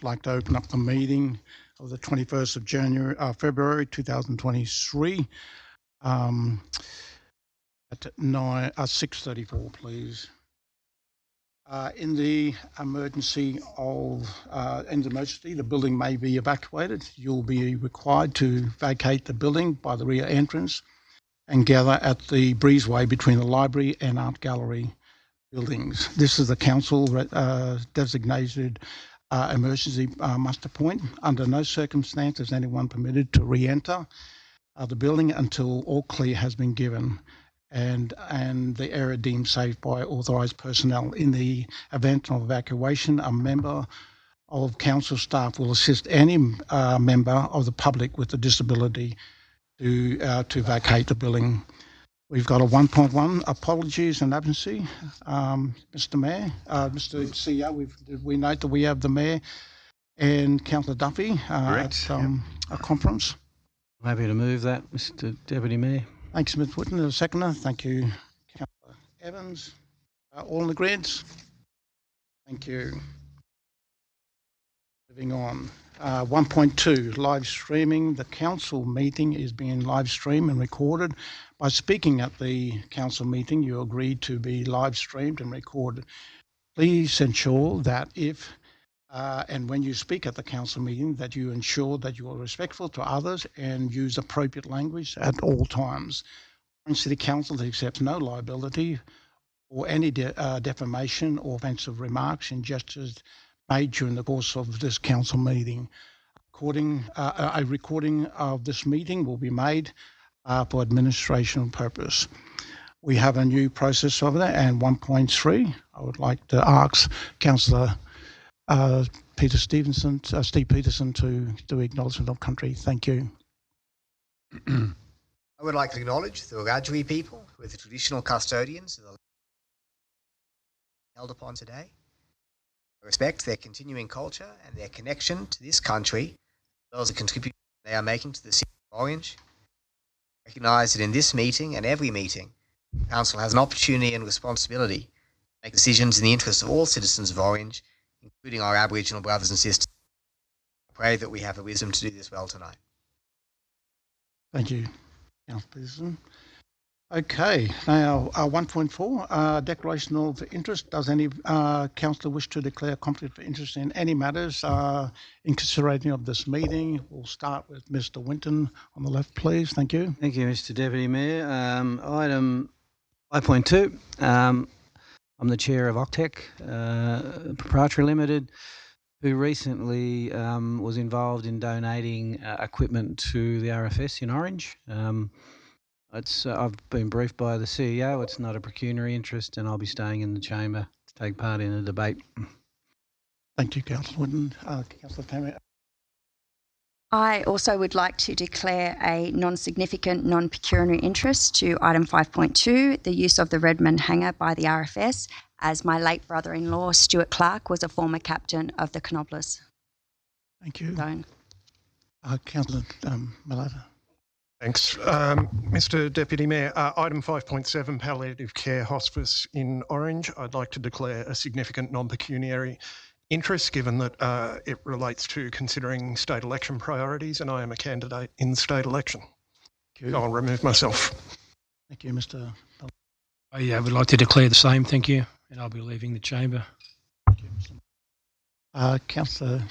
I'd like to open up the meeting of the 21st of February 2023 at 6:34, please. In the emergency, the building may be evacuated. You'll be required to vacate the building by the rear entrance and gather at the breezeway between the library and art gallery buildings. This is the council designated emergency muster point. Under no circumstances is anyone permitted to re-enter the building until all clear has been given and the area deemed safe by authorised personnel. In the event of evacuation, a member of council staff will assist any member of the public with a disability to vacate the building. We've got a 1.1, apologies and absentee. Mr Mayor, Mr CEO, we note that we have the Mayor and Councillor Duffy at a conference. I'm happy to move that, Mr Deputy Mayor. Thanks, Mr Whitten, the seconder. Thank you, Councillor Evans. All in the grids? Thank you. Moving on. 1.2, live streaming. The council meeting is being live streamed and recorded. By speaking at the council meeting, you agreed to be live streamed and recorded. Please ensure that if and when you speak at the council meeting, that you ensure that you are respectful to others and use appropriate language at all times. Orange City Council accepts no liability or any defamation or offensive remarks and gestures made during the course of this council meeting. A recording of this meeting will be made for administration purpose. We have a new process over there, and 1.3, I would like to ask Councillor Steve Peterson to do acknowledgement of country. Thank you. I would like to acknowledge the Wiradjuri people, who are the traditional custodians of the land held upon today. I respect their continuing culture and their connection to this country, as well as the contribution they are making to the city of Orange. I recognise that in this meeting and every meeting, the Council has an opportunity and responsibility to make decisions in the interests of all citizens of Orange, including our Aboriginal brothers and sisters. I pray that we have the wisdom to do this well tonight. Thank you, Councillor Peterson. Okay, now 1.4, declaration of interest. Does any councillor wish to declare conflict of interest in any matters in consideration of this meeting? We'll start with Mr Winton on the left, please. Thank you. Thank you, Mr Deputy Mayor. Item 5.2. I'm the chair of Octec Proprietary Limited, who recently was involved in donating equipment to the RFS in Orange. I've been briefed by the CEO. It's not a pecuniary interest, and I'll be staying in the chamber to take part in the debate. Thank you, Councillor Winton. Councillor Tamer. I also would like to declare a non-significant, non-pecuniary interest to item 5.2, the use of the Redmond hangar by the RFS, as my late brother-in-law, Stuart Clark, was a former captain of the Canobolas. Thank you. Zone. Councillor Malata. Thanks. Mr Deputy Mayor, item 5.7, palliative care hospice in Orange. I'd like to declare a significant non-pecuniary interest, given that it relates to considering state election priorities, and I am a candidate in the state election. So I'll remove myself. Thank you, Mr. I would like to declare the same, thank you, and I'll be leaving the chamber. Thank you, Mr. Councillor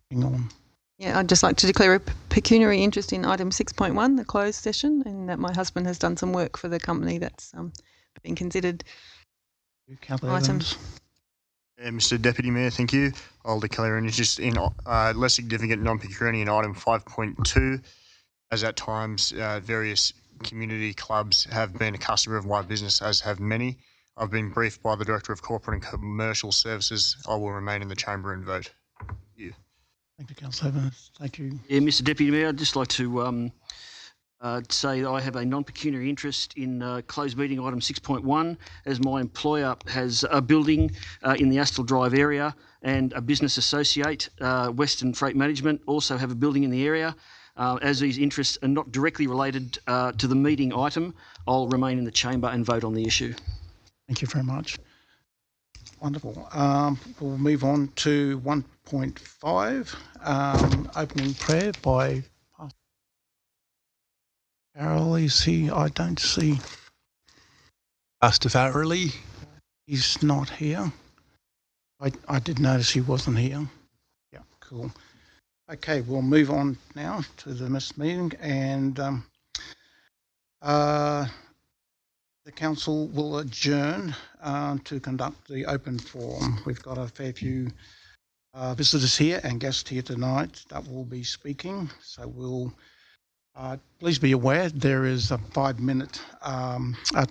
King. Yeah, I'd just like to declare a pecuniary interest in item 6.1, the closed session, and that my husband has done some work for the company that's been considered items. Yeah, Mr Deputy Mayor, thank you. I'll declare an interest in less significant non-pecuniary in item 5.2, as at times various community clubs have been a customer of my business, as have many. I've been briefed by the Director of Corporate and Commercial Services. I will remain in the chamber and vote. Thank you. Thank you, Councillor Evans. Thank you. Yeah, Mr Deputy Mayor, I'd just like to say that I have a non-pecuniary interest in closed meeting item 6.1, as my employer has a building in the Astle Drive area, and a business associate, Western Freight Management, also have a building in the area. As these interests are not directly related to the meeting item, I'll remain in the chamber and vote on the issue. Thank you very much. wonderful. We'll move on to 1.5, opening prayer by Pastor Farrell. Is he? I don't see. Pastor Farrell. He's not here. I did notice he wasn't here. Yeah, cool. Okay, we'll move on now to the missed meeting, and the council will adjourn to conduct the open forum. We've got a fair few visitors here and guests here tonight that will be speaking, so we'll please be aware there is a 5-minute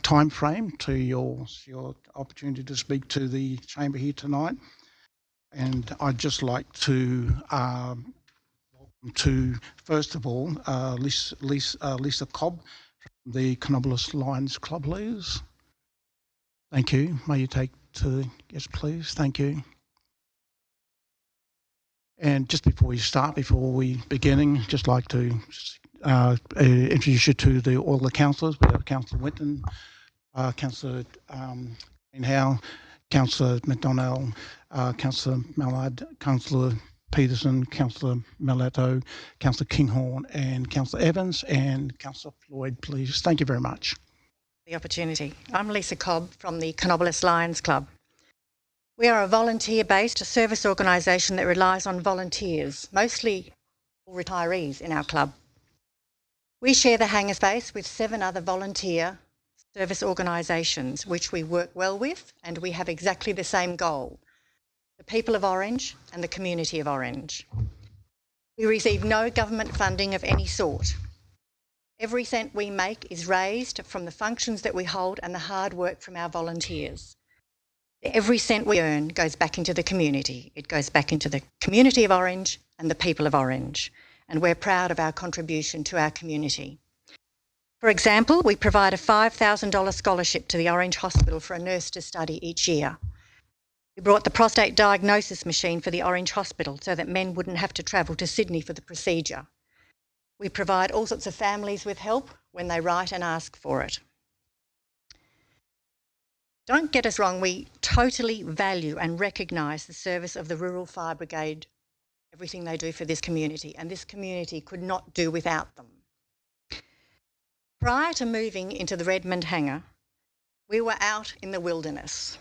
time frame to your opportunity to speak to the chamber here tonight. And I'd just like to welcome to, first of all, Lisa Cobb from the Canobolas Lions Club, please. Thank you. May you take to, yes, please. Thank you. And just before we beginning, just like to introduce you to all the councillors. We have Councillor Winton, Councillor Greenhow, Councillor McDonnell, Councillor Mallard, Councillor Peterson, Councillor Malato, Councillor Kinghorn, and Councillor Evans, and Councillor Floyd, please. Thank you very much. The opportunity. I'm Lisa Cobb from the Canobolas Lions Club. We are a volunteer-based service organisation that relies on volunteers, mostly retirees in our club. We share the hangar space with 7 other volunteer service organisations, which we work well with, and we have exactly the same goal: the people of Orange and the community of Orange. We receive no government funding of any sort. Every cent we make is raised from the functions that we hold and the hard work from our volunteers. Every cent we earn goes back into the community. It goes back into the community of Orange and the people of Orange. And we're proud of our contribution to our community. For example, we provide a $5,000 scholarship to the Orange Hospital for a nurse to study each year. We brought the prostate diagnosis machine for the Orange Hospital so that men wouldn't have to travel to Sydney for the procedure. We provide all sorts of families with help when they write and ask for it. Don't get us wrong, we totally value and recognise the service of the Rural Fire Brigade, everything they do for this community, and this community could not do without them. Prior to moving into the Redmond hangar, we were out in the wilderness.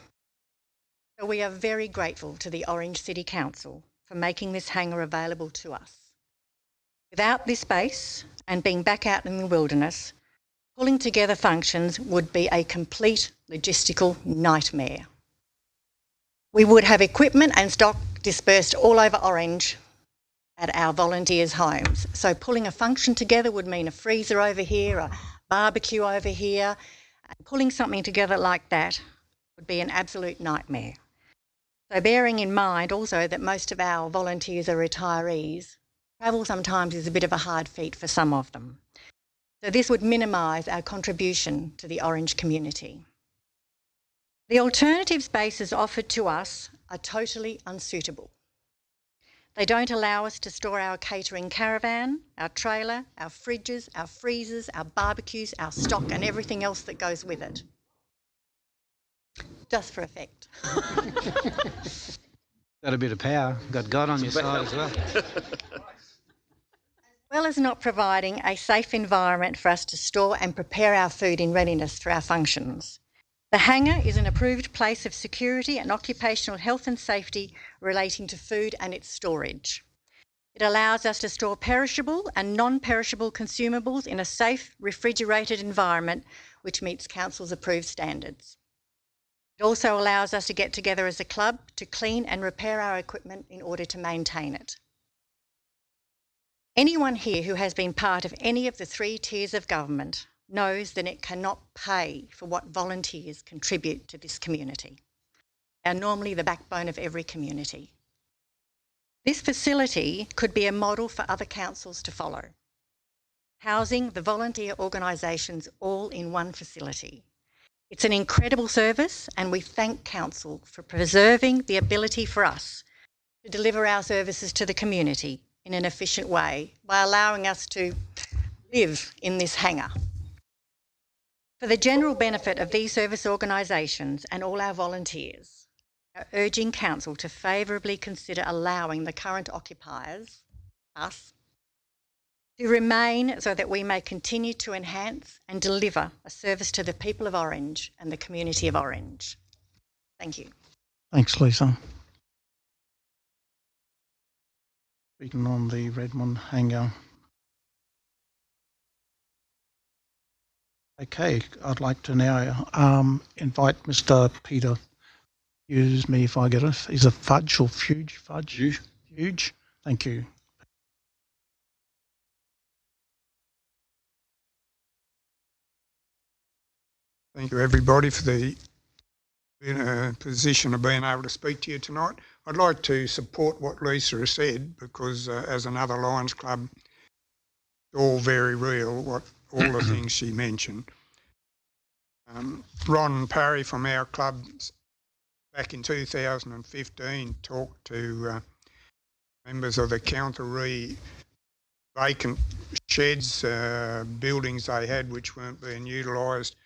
So we are very grateful to the Orange City Council for making this hangar available to us. Without this base and being back out in the wilderness, pulling together functions would be a complete logistical nightmare. We would have equipment and stock dispersed all over Orange at our volunteers' homes. So pulling a function together would mean a freezer over here, a barbecue over here. And pulling something together like that would be an absolute nightmare. So bearing in mind also that most of our volunteers are retirees, travel sometimes is a bit of a hard feat for some of them. So this would minimise our contribution to the Orange community. The alternative spaces offered to us are totally unsuitable. They don't allow us to store our catering caravan, our trailer, our fridges, our freezers, our barbecues, our stock and everything else that goes with it. Just for effect. Got a bit of power. Got God on your side as well. Well as not providing a safe environment for us to store and prepare our food in readiness for our functions. The hangar is an approved place of security and occupational health and safety relating to food and its storage. It allows us to store perishable and non-perishable consumables in a safe, refrigerated environment which meets Council's approved standards. It also allows us to get together as a club to clean and repair our equipment in order to maintain it. Anyone here who has been part of any of the 3 tiers of government knows that it cannot pay for what volunteers contribute to this community. They are normally the backbone of every community. This facility could be a model for other councils to follow, housing the volunteer organisations all in one facility. It's an incredible service and we thank Council for preserving the ability for us to deliver our services to the community in an efficient way by allowing us to live in this hangar. For the general benefit of these service organisations and all our volunteers, are urging Council to favourably consider allowing the current occupiers, us, to remain so that we may continue to enhance and deliver a service to the people of Orange and the community of Orange. Thank you. Thanks, Lisa. Speaking on the Redmond hangar. Okay, I'd like to now invite Mr. Peter. Excuse me if I get it. Is it Fudge or Fuge? Fudge? Fuge. Thank you. Thank you, everybody, for the position of being able to speak to you tonight. I'd like to support what Lisa has said because as another Lions Club, it's all very real, all the things she mentioned. Ron Parry from our club back in 2015 talked to members of the Counteree vacant sheds, buildings they had which weren't being utilised,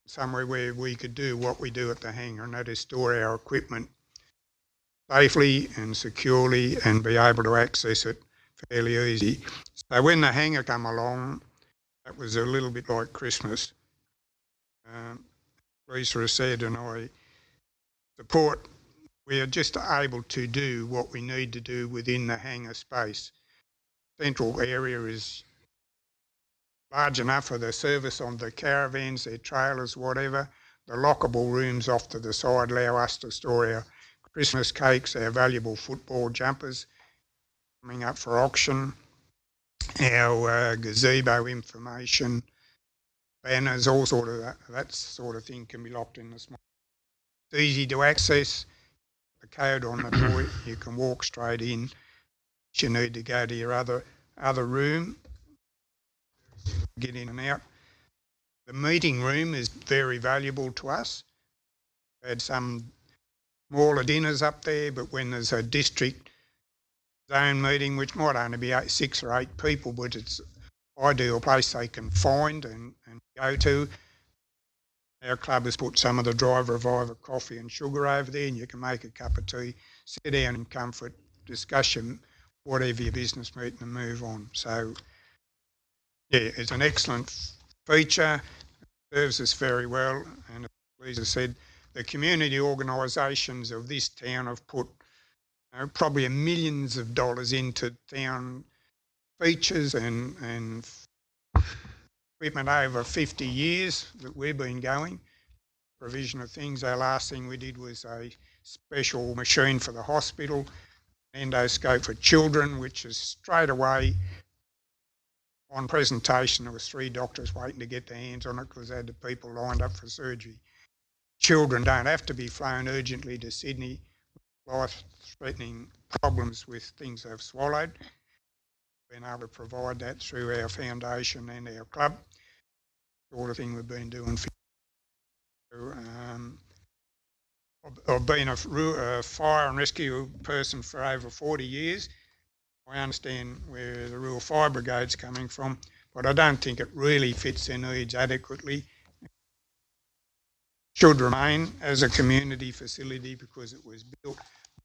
somewhere where we could do what we do at the hangar, and that is store our equipment safely and securely and be able to access it fairly easy. So when the hangar come along, that was a little bit like Christmas. Lisa has said, and I support, we are just able to do what we need to do within the hangar space. Central area is large enough for the service on the caravans, their trailers, whatever. The lockable rooms off to the side allow us to store our Christmas cakes, our valuable football jumpers coming up for auction, our gazebo information, banners, all sort of that sort of thing can be locked in the small. It's easy to access. The code on the door, you can walk straight in. You need to go to your other room, get in and out. The meeting room is very valuable to us. We had some smaller dinners up there, but when there's a district zone meeting, which might only be 6 or 8 people, but it's an ideal place they can find and go to. Our club has put some of the Driver Reviver coffee and sugar over there, and you can make a cup of tea, sit down in comfort, discuss whatever your business meeting and move on. So, yeah, it's an excellent feature, serves us very well, and as Lisa said, the community organisations of this town have put probably millions of dollars into town features and equipment over 50 years that we've been going, provision of things. Our last thing we did was a special machine for the hospital, endoscope for children, which is straight away on presentation. There was 3 doctors waiting to get their hands on it because they had the people lined up for surgery. Children don't have to be flown urgently to Sydney with life-threatening problems with things they've swallowed. Been able to provide that through our foundation and our club, sort of thing we've been doing. I've been a fire and rescue person for over 40 years. I understand where the Rural Fire Brigade's coming from, but I don't think it really fits their needs adequately. Should remain as a community facility because it was built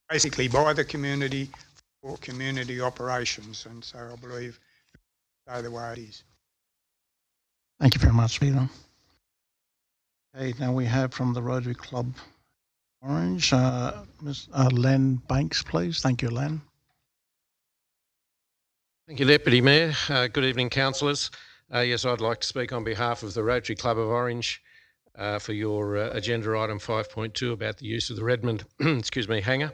basically by the community for community operations, and so I believe that's the way it is. Thank you very much, Peter. Okay, now we have from the Rotary Club Orange, Ms. Len Banks, please. Thank you, Len. Thank you, Deputy Mayor. Good evening, councillors. Yes, I'd like to speak on behalf of the Rotary Club of Orange for your agenda item 5.2 about the use of the Redmond hangar.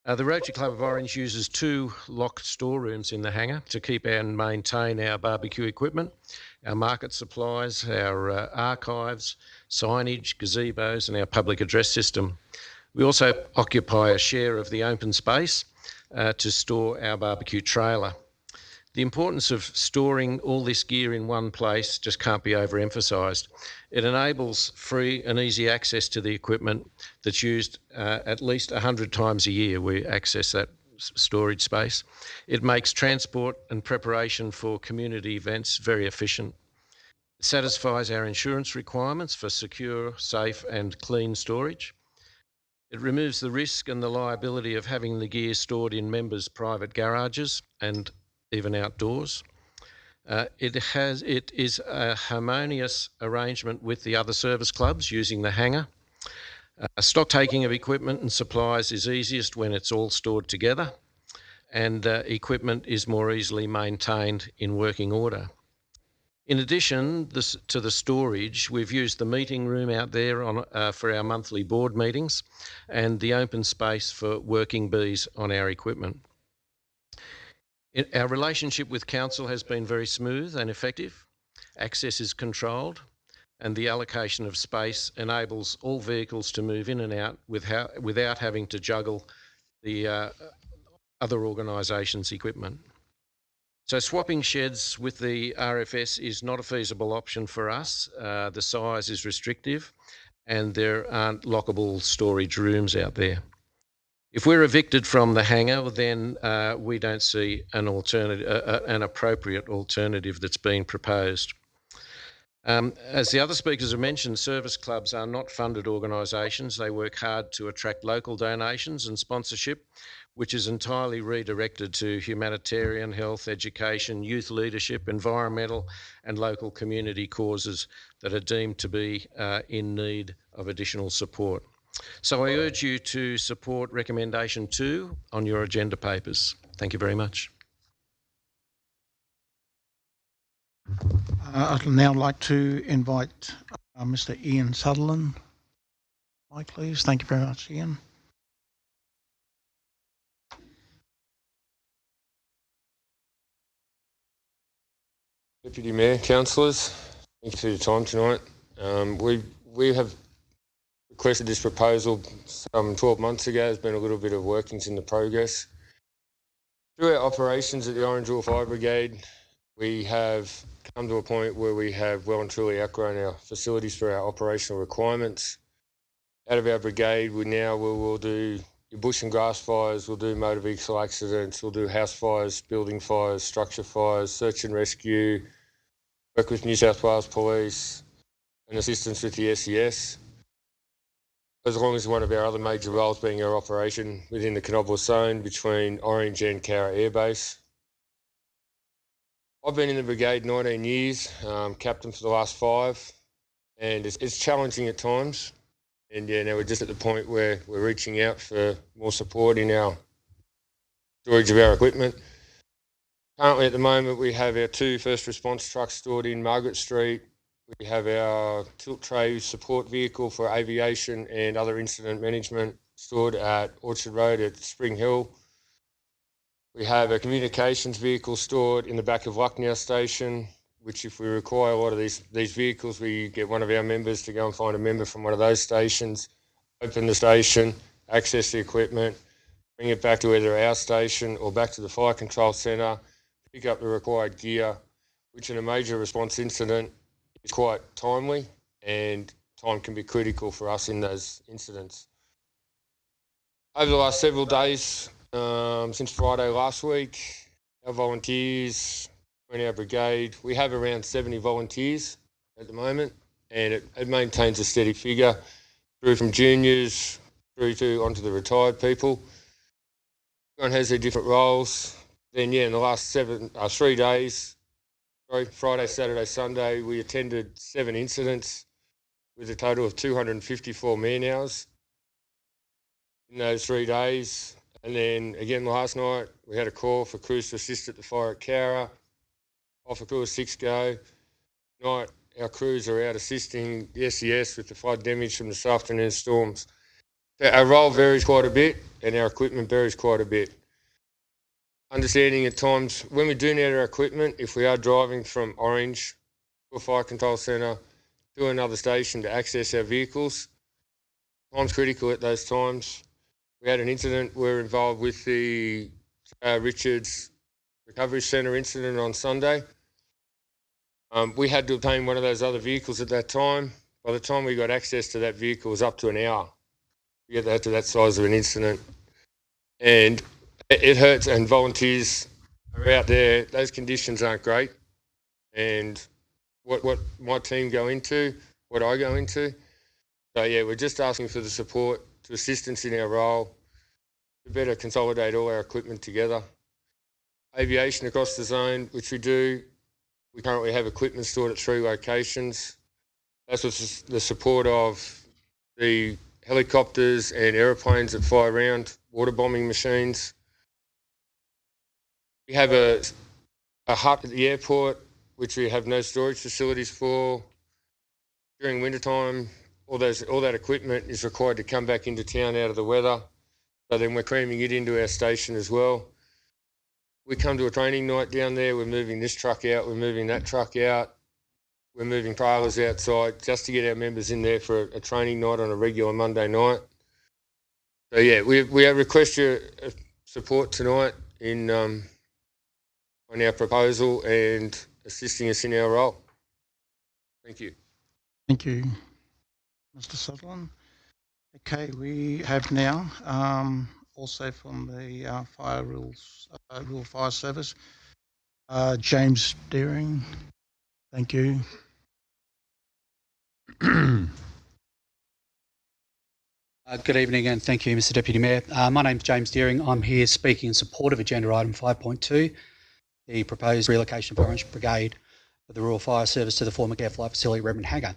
The Rotary Club of Orange uses 2 locked storerooms in the hangar to keep and maintain our barbecue equipment, our market supplies, our archives, signage, gazebos and our public address system. We also occupy a share of the open space to store our barbecue trailer. The importance of storing all this gear in one place just can't be overemphasised. It enables free and easy access to the equipment that's used at least 100 times a year. We access that storage space. It makes transport and preparation for community events very efficient. It satisfies our insurance requirements for secure, safe and clean storage. It removes the risk and the liability of having the gear stored in members' private garages and even outdoors. It is a harmonious arrangement with the other service clubs using the hangar. Stock taking of equipment and supplies is easiest when it's all stored together, and equipment is more easily maintained in working order. In addition to the storage, we've used the meeting room out there for our monthly board meetings and the open space for working bees on our equipment. Our relationship with council has been very smooth and effective. Access is controlled and the allocation of space enables all vehicles to move in and out without having to juggle the other organisations' equipment. So swapping sheds with the RFS is not a feasible option for us. The size is restrictive and there aren't lockable storage rooms out there. If we're evicted from the hangar, then we don't see an appropriate alternative that's been proposed. As the other speakers have mentioned, service clubs are not funded organisations. They work hard to attract local donations and sponsorship, which is entirely redirected to humanitarian, health, education, youth leadership, environmental and local community causes that are deemed to be in need of additional support. So I urge you to support recommendation 2 on your agenda papers. Thank you very much. I'd now like to invite Mr. Ian Sutherland. Mike, please. Thank you very much, Ian. Deputy Mayor, councillors, thank you for your time tonight. We have requested this proposal some 12 months ago. There's been a little bit of workings in the progress. Through our operations at the Orange All Fire Brigade, we have come to a point where we have well and truly outgrown our facilities for our operational requirements. Out of our brigade, we will do your bush and grass fires, we'll do motor vehicle accidents, we'll do house fires, building fires, structure fires, search and rescue, work with New South Wales Police and assistance with the SES, as long as one of our other major roles being our operation within the Canobola zone between Orange and Cowra Air Base. I've been in the brigade 19 years, captain for the last 5, and it's challenging at times. And yeah, now we're just at the point where we're reaching out for more support in our storage of our equipment. Currently at the moment we have our 2 first response trucks stored in Margaret Street. We have our tilt tray support vehicle for aviation and other incident management stored at Orchard Road at Spring Hill. We have a communications vehicle stored in the back of Lucknow Station, which if we require a lot of these vehicles, we get one of our members to go and find a member from one of those stations, open the station, access the equipment, bring it back to either our station or back to the fire control centre, pick up the required gear, which in a major response incident is quite timely and time can be critical for us in those incidents. Over the last several days, since Friday last week, our volunteers in our brigade, we have around 70 volunteers at the moment, and it maintains a steady figure through from juniors through to onto the retired people. Everyone has their different roles. Then in the last 3 days, Friday, Saturday, Sunday, we attended 7 incidents with a total of 254 man hours in those 3 days. And then again last night, we had a call for crews to assist at the fire at Cowra. Off a crew of 6 go. Tonight, our crews are out assisting the SES with the flood damage from this afternoon's storms. So our role varies quite a bit and our equipment varies quite a bit. Understanding at times, when we do need our equipment, if we are driving from Orange to a fire control centre to another station to access our vehicles, time's critical at those times. We had an incident we were involved with the Richards Recovery Centre incident on Sunday. We had to obtain one of those other vehicles at that time. By the time we got access to that vehicle, it was up to an hour to get that to that size of an incident. And it hurts, and volunteers are out there. Those conditions aren't great. And what my team go into, what I go into. So yeah, we're just asking for the support to assistance in our role, to better consolidate all our equipment together. Aviation across the zone, which we do. We currently have equipment stored at 3 locations. That's with the support of the helicopters and aeroplanes that fly around, water bombing machines. We have a hut at the airport, which we have no storage facilities for. During wintertime, all that equipment is required to come back into town out of the weather. So then we're cramming it into our station as well. We come to a training night down there, we're moving this truck out, we're moving that truck out, we're moving trailers outside just to get our members in there for a training night on a regular Monday night. So yeah, we request your support tonight in on our proposal and assisting us in our role. Thank you. Thank you, Mr. Sutherland. Okay, we have now also from the Rural Fire Service, James Deering. Thank you. Good evening and thank you, Mr. Deputy Mayor. My name's James Deering. I'm here speaking in support of agenda item 5.2, the proposed relocation of Orange Brigade of the Rural Fire Service to the former Care Flight Facility, Redmond Hangar.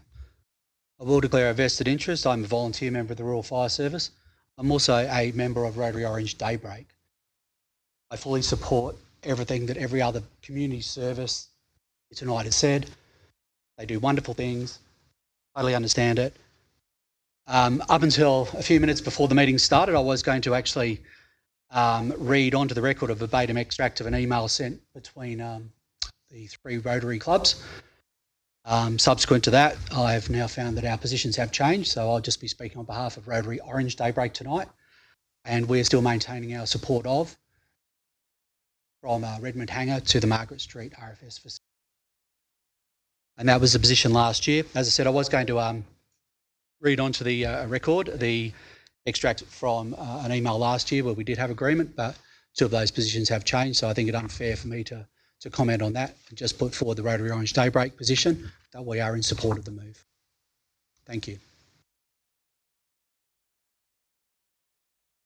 I will declare a vested interest. I'm a volunteer member of the Rural Fire Service. I'm also a member of Rotary Orange Daybreak. I fully support everything that every other community service tonight has said. They do wonderful things. Totally understand it. Up until a few minutes before the meeting started, I was going to actually read onto the record a verbatim extract of an email sent between the 3 Rotary clubs. Subsequent to that, I've now found that our positions have changed, so I'll just be speaking on behalf of Rotary Orange Daybreak tonight, and we're still maintaining our support of from Redmond Hangar to the Margaret Street RFS facility. And that was the position last year. As I said, I was going to read onto the record the extract from an email last year where we did have agreement, but 2 of those positions have changed, so I think it's unfair for me to comment on that and just put forward the Rotary Orange Daybreak position that we are in support of the move. Thank you.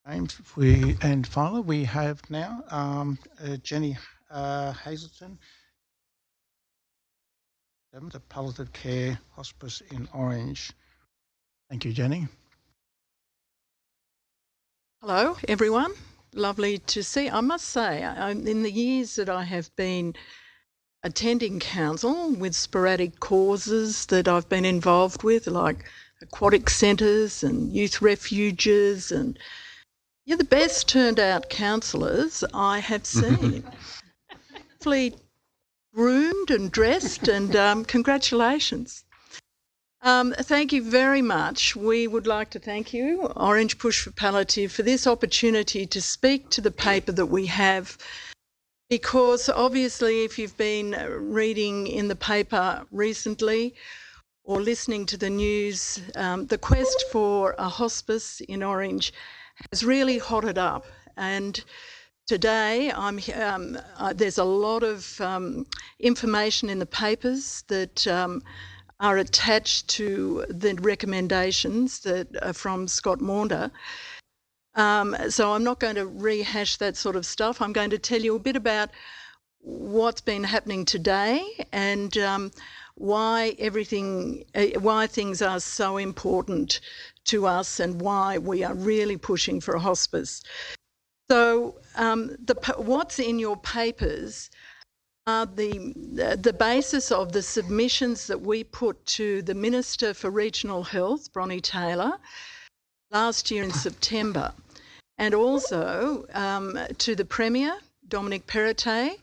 And finally, we have now Jenny Hazelton, the Palliative Care Hospice in Orange. Thank you, Jenny. Hello, everyone. Lovely to see. I must say, in the years that I have been attending council with sporadic causes that I've been involved with, like aquatic centres and youth refuges, and you're the best turned out councillors I have seen. Fully groomed and dressed, and congratulations. Thank you very much. We would like to thank you, Orange Push for Palliative, for this opportunity to speak to the paper that we have, because obviously if you've been reading in the paper recently or listening to the news, the quest for a hospice in Orange has really hotted up, and today there's a lot of information in the papers that are attached to the recommendations that are from Scott Maunder. So I'm not going to rehash that sort of stuff. I'm going to tell you a bit about what's been happening today and why things are so important to us and why we are really pushing for a hospice. So what's in your papers are the basis of the submissions that we put to the Minister for Regional Health, Bronnie Taylor, last year in September, and also to the Premier, Dominic Perrottet.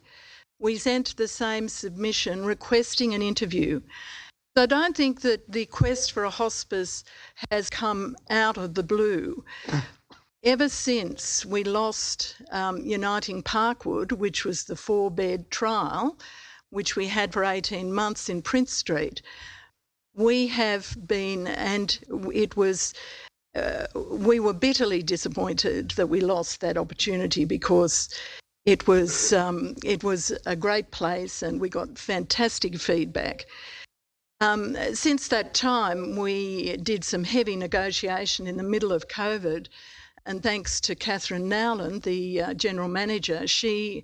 We sent the same submission requesting an interview. So I don't think that the quest for a hospice has come out of the blue. Ever since we lost Uniting Parkwood, which was the 4-bed trial, which we had for 18 months in Prince Street, we have been, and it was, we were bitterly disappointed that we lost that opportunity, because it was a great place and we got fantastic feedback. Since that time, we did some heavy negotiation in the middle of COVID, and thanks to Catherine Nowland, the General Manager, she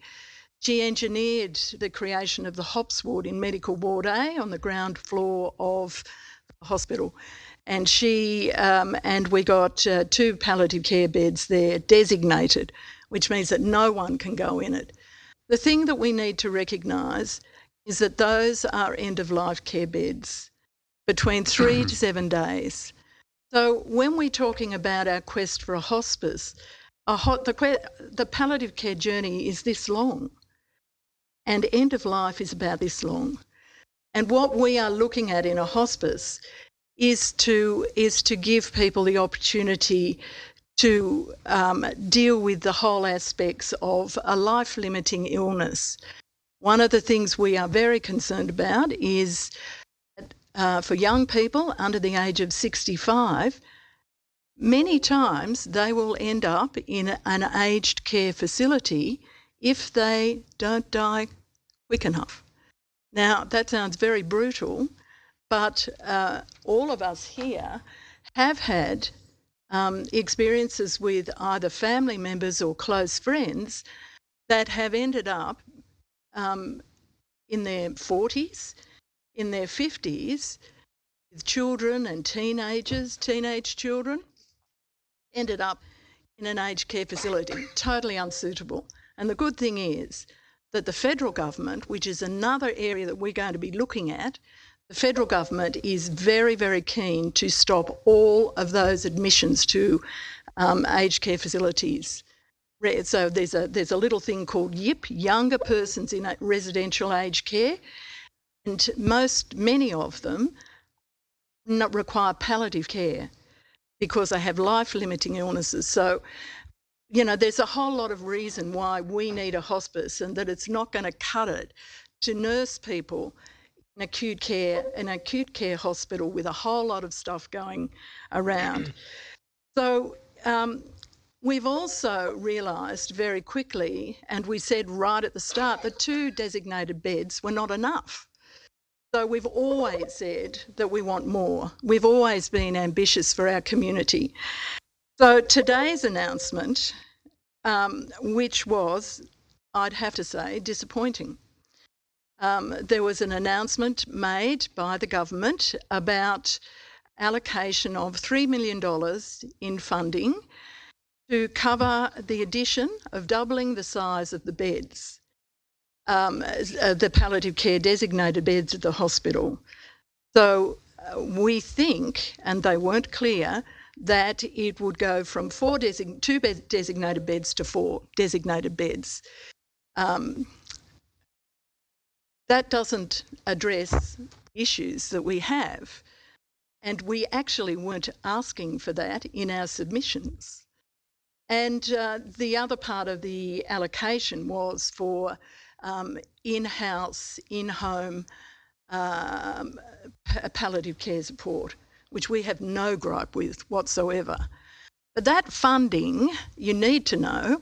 engineered the creation of the Hops Ward in Medical Ward A on the ground floor of the hospital. And we got 2 palliative care beds there designated, which means that no one can go in it. The thing that we need to recognise is that those are end-of-life care beds between 3 to 7 days. So when we're talking about our quest for a hospice, the palliative care journey is this long, and end-of-life is about this long. And what we are looking at in a hospice is to give people the opportunity to deal with the whole aspects of a life-limiting illness. One of the things we are very concerned about is for young people under the age of 65, many times they will end up in an aged care facility if they don't die quick enough. Now, that sounds very brutal, but all of us here have had experiences with either family members or close friends that have ended up in their 40s, in their 50s, with children and teenage children, ended up in an aged care facility, totally unsuitable. And the good thing is that the federal government, which is another area that we're going to be looking at, the federal government is very, very keen to stop all of those admissions to aged care facilities. So there's a little thing called YIP, Younger Persons in Residential Aged Care, and many of them require palliative care because they have life-limiting illnesses. So, there's a whole lot of reason why we need a hospice, and that it's not going to cut it to nurse people in acute care hospital with a whole lot of stuff going around. So we've also realised very quickly, and we said right at the start, that 2 designated beds were not enough. So we've always said that we want more. We've always been ambitious for our community. So today's announcement, which was, I'd have to say, disappointing. There was an announcement made by the government about allocation of $3 million in funding to cover the addition of doubling the size of the beds, the palliative care designated beds at the hospital. So we think, and they weren't clear, that it would go from 2 designated beds to 4 designated beds. That doesn't address issues that we have, and we actually weren't asking for that in our submissions. And the other part of the allocation was for in-house, in-home palliative care support, which we have no gripe with whatsoever. But that funding, you need to know,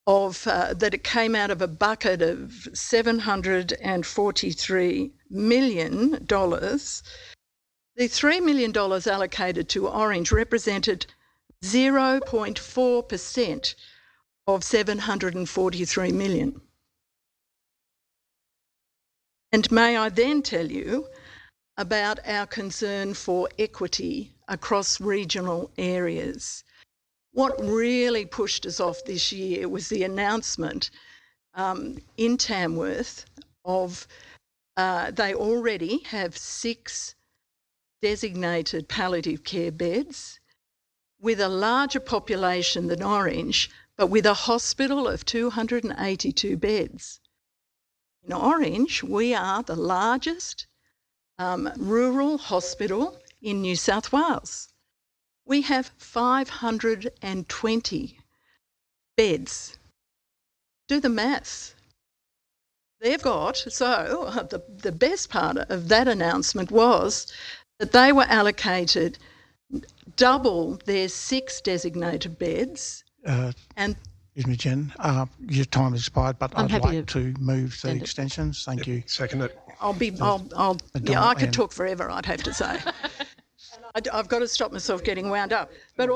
that it came out of a bucket of $743 million. The $3 million allocated to Orange represented 0.4% of $743 million. And may I then tell you about our concern for equity across regional areas. What really pushed us off this year was the announcement in Tamworth of they already have 6 designated palliative care beds with a larger population than Orange, but with a hospital of 282 beds. In Orange, we are the largest rural hospital in New South Wales. We have 520 beds. Do the maths. They've got, so the best part of that announcement was that they were allocated double their 6 designated beds. Excuse me, Jen. Your time has expired, but I'd like to move the extensions. Thank you. Second it. I could talk forever, I'd have to say. I've got to stop myself getting wound up. But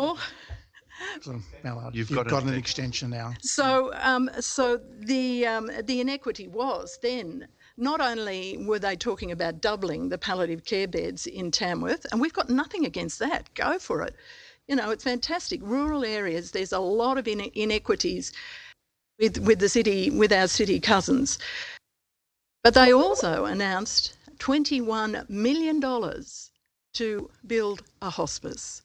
So, Mallard, you've got an extension now. So the inequity was then, not only were they talking about doubling the palliative care beds in Tamworth, and we've got nothing against that, go for it. You know, it's fantastic. Rural areas, there's a lot of inequities with the city, with our city cousins. But they also announced $21 million to build a hospice.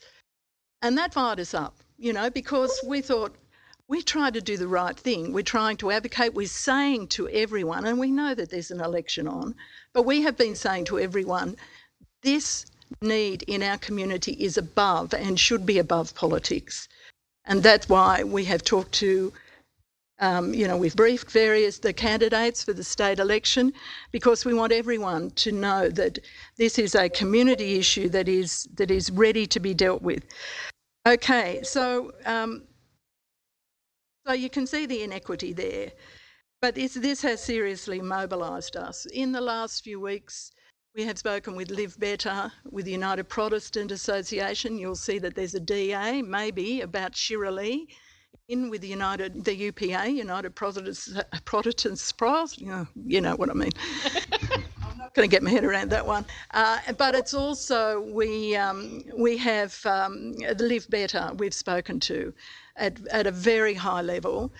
And that fired us up, you know, because we thought, we tried to do the right thing. We're trying to advocate. We're saying to everyone, and we know that there's an election on, but we have been saying to everyone, this need in our community is above and should be above politics. And that's why we have talked to, we've briefed the candidates for the state election, because we want everyone to know that this is a community issue that is ready to be dealt with. Okay, so you can see the inequity there, but this has seriously mobilised us. In the last few weeks, we have spoken with Live Better, with the United Protestant Association. You'll see that there's a DA, maybe, about Shirley, in with the UPA, United Protestants, you know what I mean. I'm not going to get my head around that one. But it's also, we have the Live Better we've spoken to at a very high level.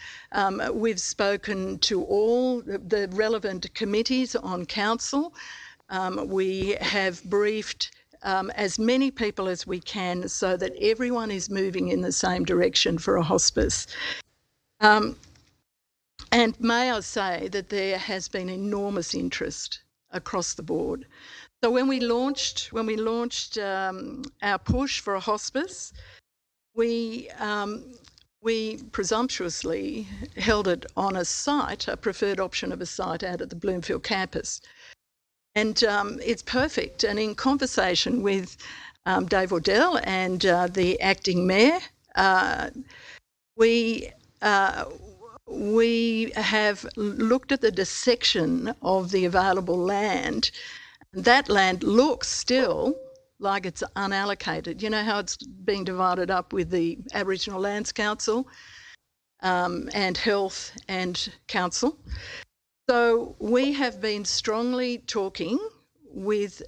We've spoken to all the relevant committees on council. We have briefed as many people as we can so that everyone is moving in the same direction for a hospice. And may I say that there has been enormous interest across the board. So when we launched our push for a hospice, we presumptuously held it on a site, a preferred option of a site out at the Bloomfield campus. And it's perfect. And in conversation with Dave Ordell and the acting mayor, we have looked at the dissection of the available land. That land looks still like it's unallocated. You know how it's being divided up with the Aboriginal Lands Council and Health and Council. So we have been strongly talking with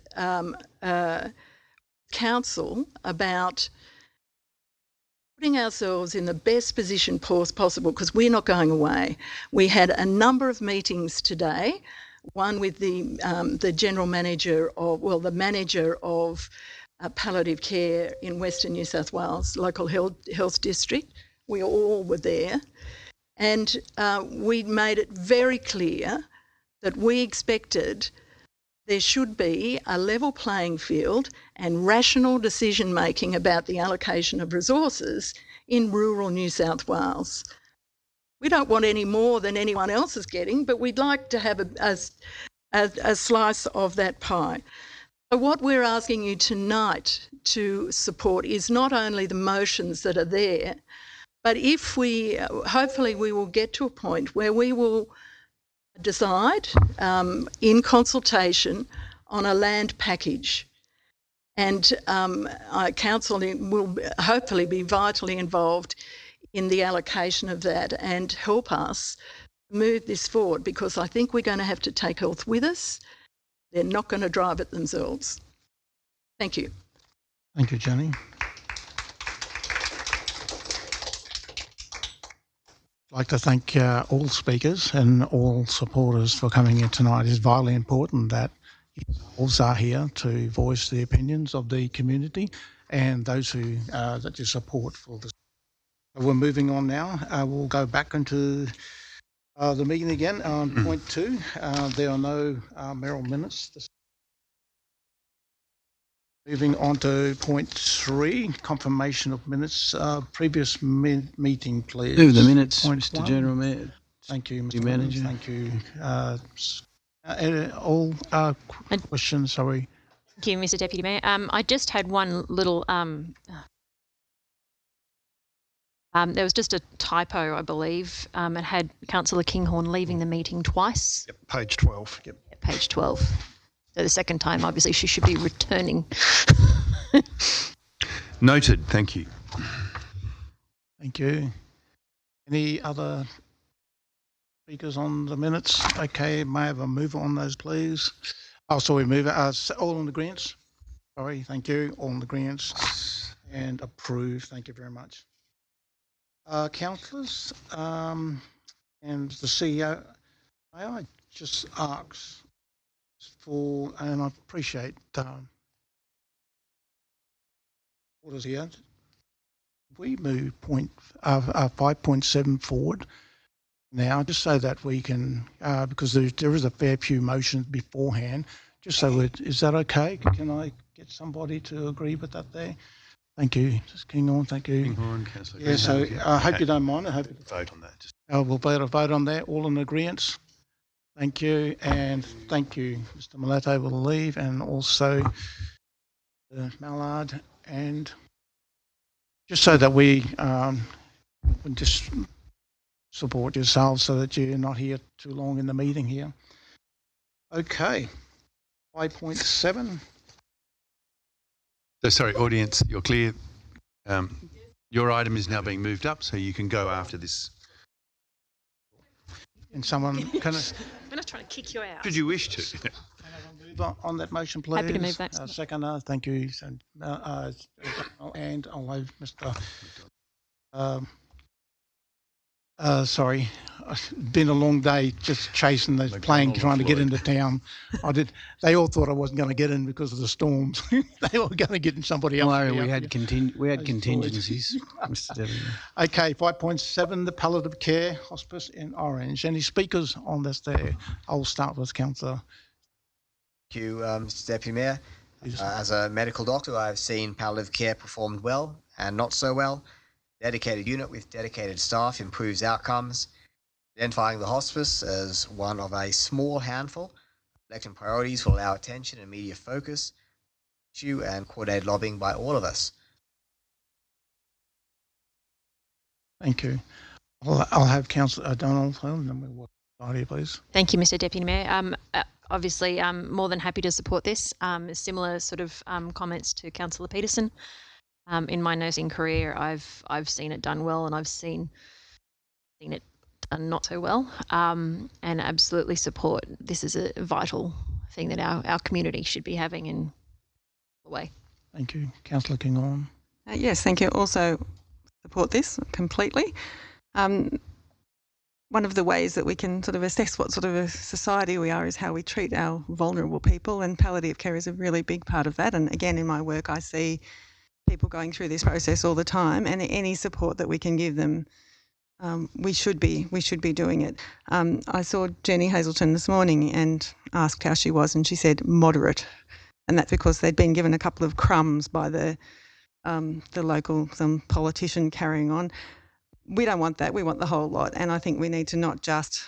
council about putting ourselves in the best position possible, because we're not going away. We had a number of meetings today, one with the general manager the manager of palliative care in Western New South Wales, local health district. We all were there. And we made it very clear that we expected there should be a level playing field and rational decision making about the allocation of resources in rural New South Wales. We don't want any more than anyone else is getting, but we'd like to have a slice of that pie. So what we're asking you tonight to support is not only the motions that are there, but if hopefully we will get to a point where we will decide in consultation on a land package, and council will hopefully be vitally involved in the allocation of that and help us move this forward, because I think we're going to have to take health with us. They're not going to drive it themselves. Thank you. Thank you, Jenny. I'd like to thank all speakers and all supporters for coming in tonight. It's vitally important that you all are here to voice the opinions of the community and those who that you support for this. We're moving on now. We'll go back into the meeting again on point 2. There are no Merrill minutes. Moving on to point 3, confirmation of minutes. Previous meeting, please. Move the minutes, Point Mr. 1. General Mayor. Thank you, Mr. Manager. Thank you. All questions, sorry. Thank you, Mr. Deputy Mayor. I just had one little. There was just a typo, I believe. It had Councillor Kinghorn leaving the meeting twice. Yep, page 12. Yep. page 12. So the second time, obviously, she should be returning. Noted. Thank you. Thank you. Any other speakers on the minutes? Okay, may I have a mover on those, please? Oh, sorry, mover. All in agreement? Sorry, thank you. All in agreement and approved. Thank you very much. Councillors and the CEO, may I just ask for, and I appreciate orders here, we move 5.7 forward now, just so that we can, because there is a fair few motions beforehand, just so is that okay? Can I get somebody to agree with that there? Thank you. Just Kinghorn, thank you. Kinghorn, Councillor. Yeah, so I hope you don't mind. I hope vote on that. we'll vote on that. All in agreement. Thank you, and thank you, Mr. Mileto will leave, and also Mallard, and just so that we just support yourselves so that you're not here too long in the meeting here. Okay, 5.7. So sorry, audience, you're clear. Your item is now being moved up, so you can go after this. And someone can I'm not trying to kick you out. Should you wish to? move on that motion, please. Happy to move that. Seconder, thank you. And I'll have Mr. Sorry, it's been a long day just chasing those planes trying to get into town. They all thought I wasn't going to get in because of the storms. They were going to get in somebody else. Don't worry, we had contingencies. Okay, 5.7, the palliative care hospice in Orange. Any speakers on this there? I'll start with Councillor. Thank you, Mr. Deputy Mayor. As a medical doctor, I've seen palliative care performed well and not so well. Dedicated unit with dedicated staff improves outcomes. Identifying the hospice as one of a small handful of election priorities will allow attention and media focus, issue and coordinated lobbying by all of us. Thank you. I'll have Councillor O'Donnell, and then we'll work on here, please. Thank you, Mr. Deputy Mayor. Obviously, I'm more than happy to support this. Similar sort of comments to Councillor Peterson. In my nursing career, I've seen it done well, and I've seen it done not so well, and absolutely support. This is a vital thing that our community should be having in the way. Thank you. Councillor Kinghorn. Yes, thank you. Also support this completely. One of the ways that we can sort of assess what sort of a society we are is how we treat our vulnerable people, and palliative care is a really big part of that. And again, in my work, I see people going through this process all the time, and any support that we can give them, we should be doing it. I saw Jenny Hazelton this morning and asked how she was, and she said moderate, and that's because they'd been given a couple of crumbs by the local politician carrying on. We don't want that. We want the whole lot, and I think we need to not just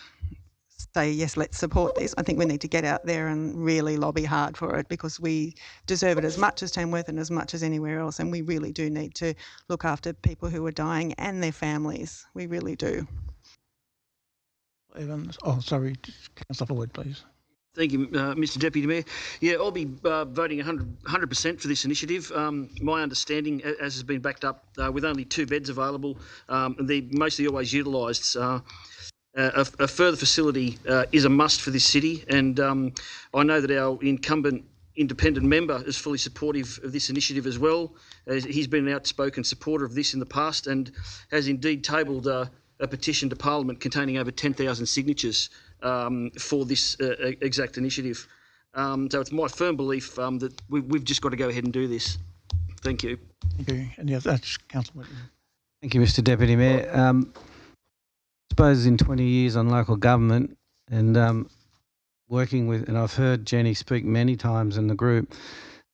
say, yes, let's support this. I think we need to get out there and really lobby hard for it, because we deserve it as much as Tamworth and as much as anywhere else, and we really do need to look after people who are dying and their families. We really do. Evans. Oh, sorry. Councillor Floyd, please. Thank you, Mr. Deputy Mayor. Yeah, I'll be voting 100% for this initiative. My understanding, as has been backed up, with only 2 beds available, they're mostly always utilised. A further facility is a must for this city, and I know that our incumbent independent member is fully supportive of this initiative as well. He's been an outspoken supporter of this in the past, and has indeed tabled a petition to Parliament containing over 10,000 signatures for this exact initiative. So it's my firm belief that we've just got to go ahead and do this. Thank you. Thank you. And yeah, that's Councillor Whitman. Thank you, Mr. Deputy Mayor. I suppose in 20 years on local government and working with, and I've heard Jenny speak many times in the group,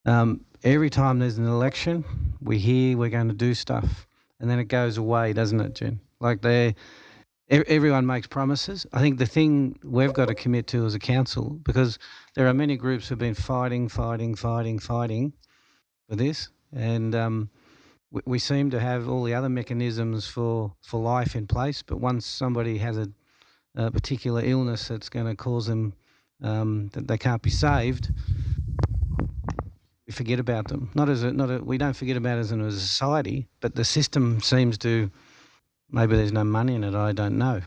every time there's an election, we hear we're going to do stuff, and then it goes away, doesn't it, Jen? Like everyone makes promises. I think the thing we've got to commit to as a council, because there are many groups who've been fighting for this, and we seem to have all the other mechanisms for life in place, but once somebody has a particular illness that's going to cause them that they can't be saved, we forget about them. We don't forget about it as a society, but the system seems to. Maybe there's no money in it. I don't know,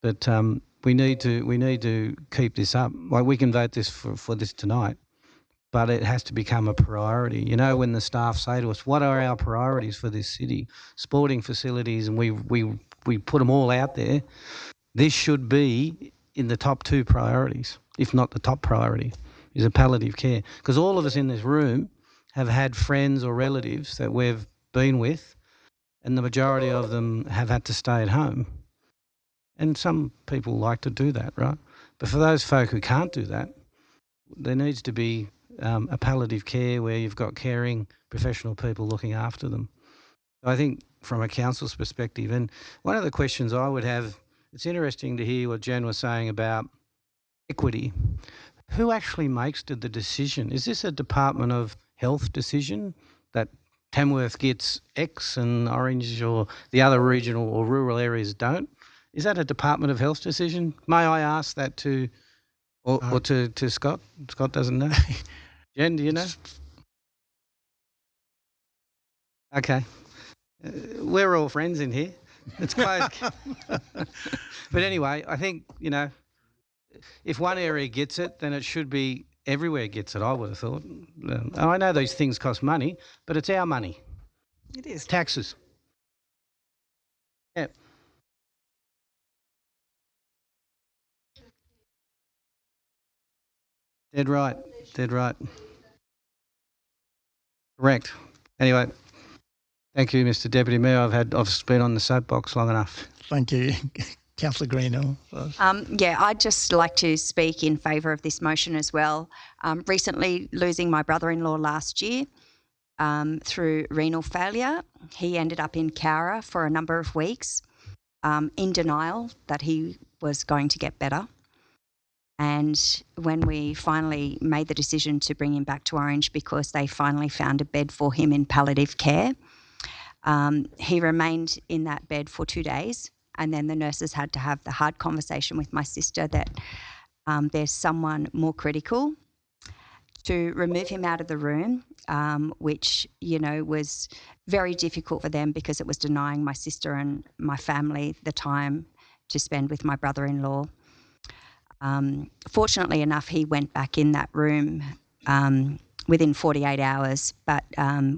but we need to keep this up. Like, we can vote this for this tonight, but it has to become a priority. You know, when the staff say to us, "What are our priorities for this city?" Sporting facilities, and we put them all out there. This should be in the top 2 priorities, if not the top priority, is a palliative care. Because all of us in this room have had friends or relatives that we've been with, and the majority of them have had to stay at home. And some people like to do that, right? But for those folk who can't do that, there needs to be a palliative care where you've got caring professional people looking after them. I think from a council's perspective, and one of the questions I would have, it's interesting to hear what Jen was saying about equity. Who actually makes the decision? Is this a Department of Health decision that Tamworth gets X and Orange or the other regional or rural areas don't? Is that a Department of Health decision? May I ask that to Scott? Scott doesn't know. Jen, do you know? Okay. We're all friends in here. It's close. But anyway, I think, if one area gets it, then it should be everywhere gets it, I would have thought. I know these things cost money, but it's our money. It is. Taxes. Yeah. Dead right. Correct. Anyway, thank you, Mr. Deputy Mayor. I've been on the soapbox long enough. Thank you. Councillor Greenhill. I'd just like to speak in favour of this motion as well. Recently losing my brother-in-law last year through renal failure, he ended up in Cowra for a number of weeks in denial that he was going to get better. And when we finally made the decision to bring him back to Orange because they finally found a bed for him in palliative care, he remained in that bed for 2 days. And then the nurses had to have the hard conversation with my sister that there's someone more critical to remove him out of the room, which, was very difficult for them because it was denying my sister and my family the time to spend with my brother-in-law. Fortunately enough, he went back in that room within 48 hours, but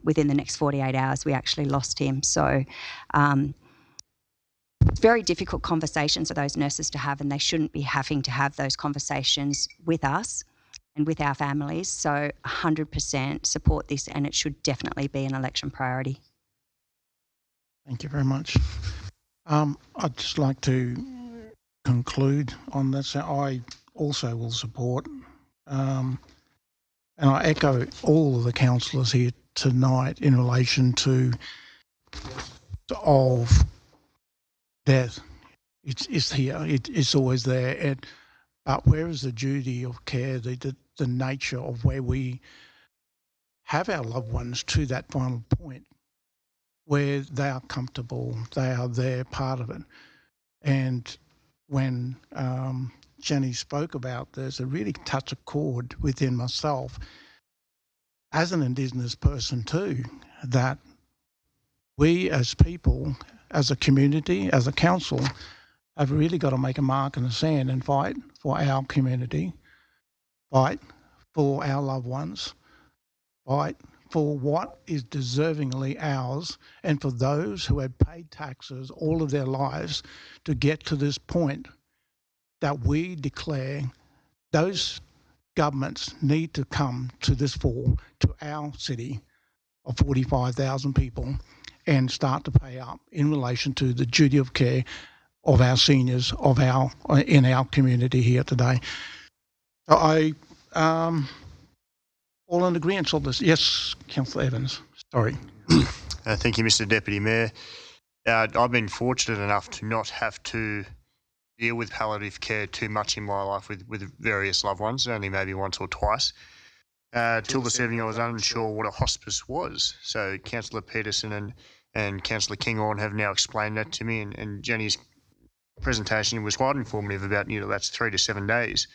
within the next 48 hours, we actually lost him. So it's very difficult conversations for those nurses to have, and they shouldn't be having to have those conversations with us and with our families. So 100% support this, and it should definitely be an election priority. Thank you very much. I'd just like to conclude on this. I also will support, and I echo all of the councillors here tonight in relation to of death. It's here. It's always there. But where is the duty of care, the nature of where we have our loved ones to that final point where they are comfortable, they are there, part of it. And when Jenny spoke about this, it really touched a chord within myself as an Indigenous person too, that we as people, as a community, as a council, have really got to make a mark in the sand and fight for our community, fight for our loved ones, fight for what is deservingly ours, and for those who have paid taxes all of their lives to get to this point that we declare those governments need to come to this fore, to our city of 45,000 people, and start to pay up in relation to the duty of care of our seniors in our community here today. So I all in agreement on this. Yes, Councillor Evans. Sorry. Thank you, Mr. Deputy Mayor. I've been fortunate enough to not have to deal with palliative care too much in my life with various loved ones, only maybe once or twice. Till this evening, I was unsure what a hospice was. So Councillor Peterson and Councillor Kinghorn have now explained that to me, and Jenny's presentation was quite informative about, that's 3 to 7 days.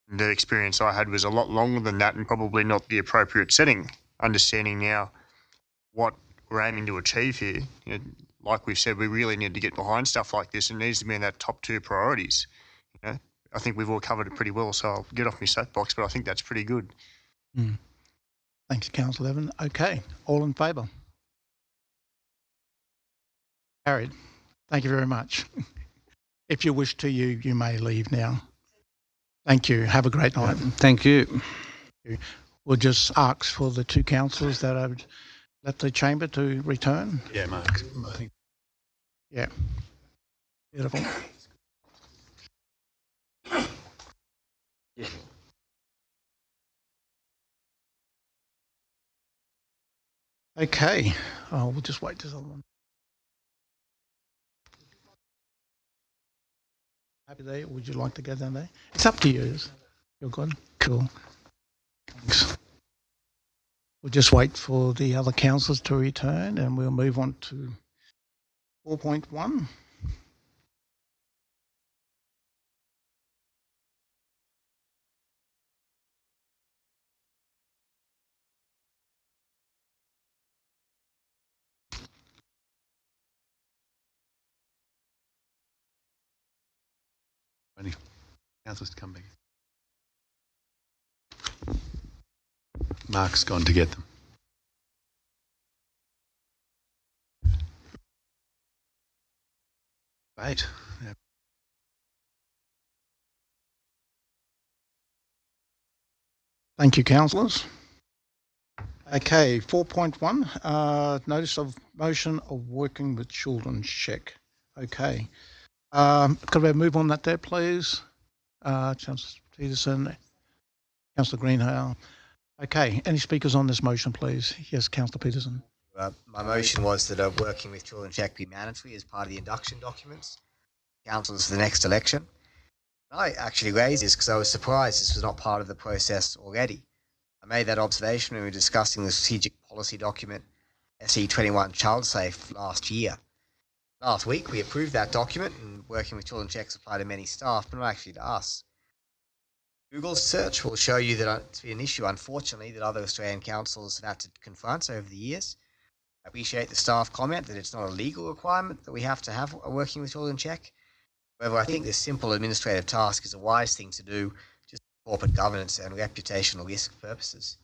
The experience I had was a lot longer than that and probably not the appropriate setting. Understanding now what we're aiming to achieve here, like we've said, we really need to get behind stuff like this. It needs to be in that top 2 priorities. I think we've all covered it pretty well, so I'll get off my soapbox, but I think that's pretty good. Thanks, Councillor Evan. Okay, all in favour? Carried. Thank you very much. If you wish to, you may leave now. Thank you. Have a great night. Thank you. We'll just ask for the 2 councillors that have left the chamber to return. Yeah, Mark. I think. Yeah. Beautiful. Yeah. Okay. Oh, we'll just wait till someone. Happy there? Would you like to go down there? It's up to you. You're good? Cool. Thanks. We'll just wait for the other councillors to return and we'll move on to 4.1. Only councillors to come back. Mark's gone to get them. Right. Yeah. Thank you, councillors. Okay, 4.1, notice of motion of working with children check. Okay. Could we move on that there, please? Councillor Peterson, Councillor Greenhalgh. Okay, any speakers on this motion, please? Yes, Councillor Peterson. My motion was that working with children check be mandatory as part of the induction documents. Councillors for the next election. I actually raised this because I was surprised this was not part of the process already. I made that observation when we were discussing the strategic policy document SE21 Child Safe last year. Last week we approved that document and working with children checks apply to many staff, but not actually to us. Google's search will show you that it's been an issue, unfortunately, that other Australian councils have had to confront over the years. I appreciate the staff comment that it's not a legal requirement that we have to have a working with children check. However, I think this simple administrative task is a wise thing to do just for corporate governance and reputational risk purposes.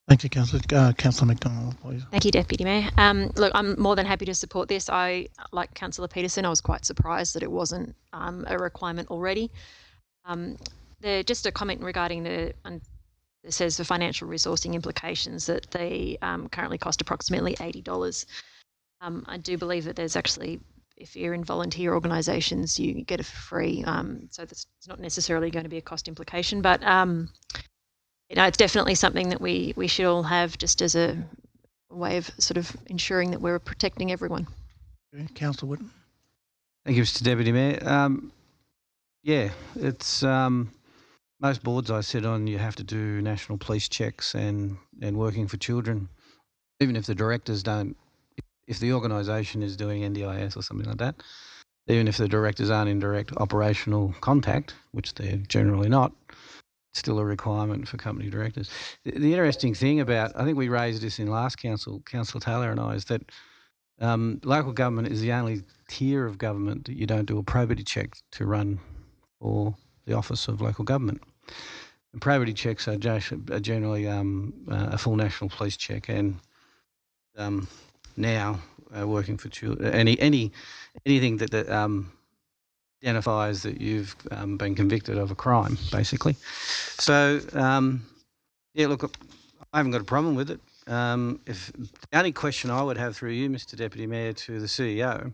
Thank you, Councillor. Councillor McDonald, please. Thank you, Deputy Mayor. Look, I'm more than happy to support this. Like Councillor Peterson, I was quite surprised that it wasn't a requirement already. Just a comment regarding it says the financial resourcing implications that they currently cost approximately $80. I do believe that there's actually, if you're in volunteer organisations, you get it for free. So it's not necessarily going to be a cost implication, but it's definitely something that we should all have just as a way of sort of ensuring that we're protecting everyone. Okay, Councillor Whitten. Thank you, Mr. Deputy Mayor. Yeah, it's most boards I sit on, you have to do national police checks and working for children, even if the directors don't, if the organisation is doing NDIS or something like that, even if the directors aren't in direct operational contact, which they're generally not, it's still a requirement for company directors. The interesting thing about, I think we raised this in last council, Councillor Taylor and I, is that local government is the only tier of government that you don't do a probity check to run for the office of local government. And probity checks are generally a full national police check, and now working for children, anything that identifies that you've been convicted of a crime, basically. So yeah, look, I haven't got a problem with it. If the only question I would have through you, Mr. Deputy Mayor, to the CEO.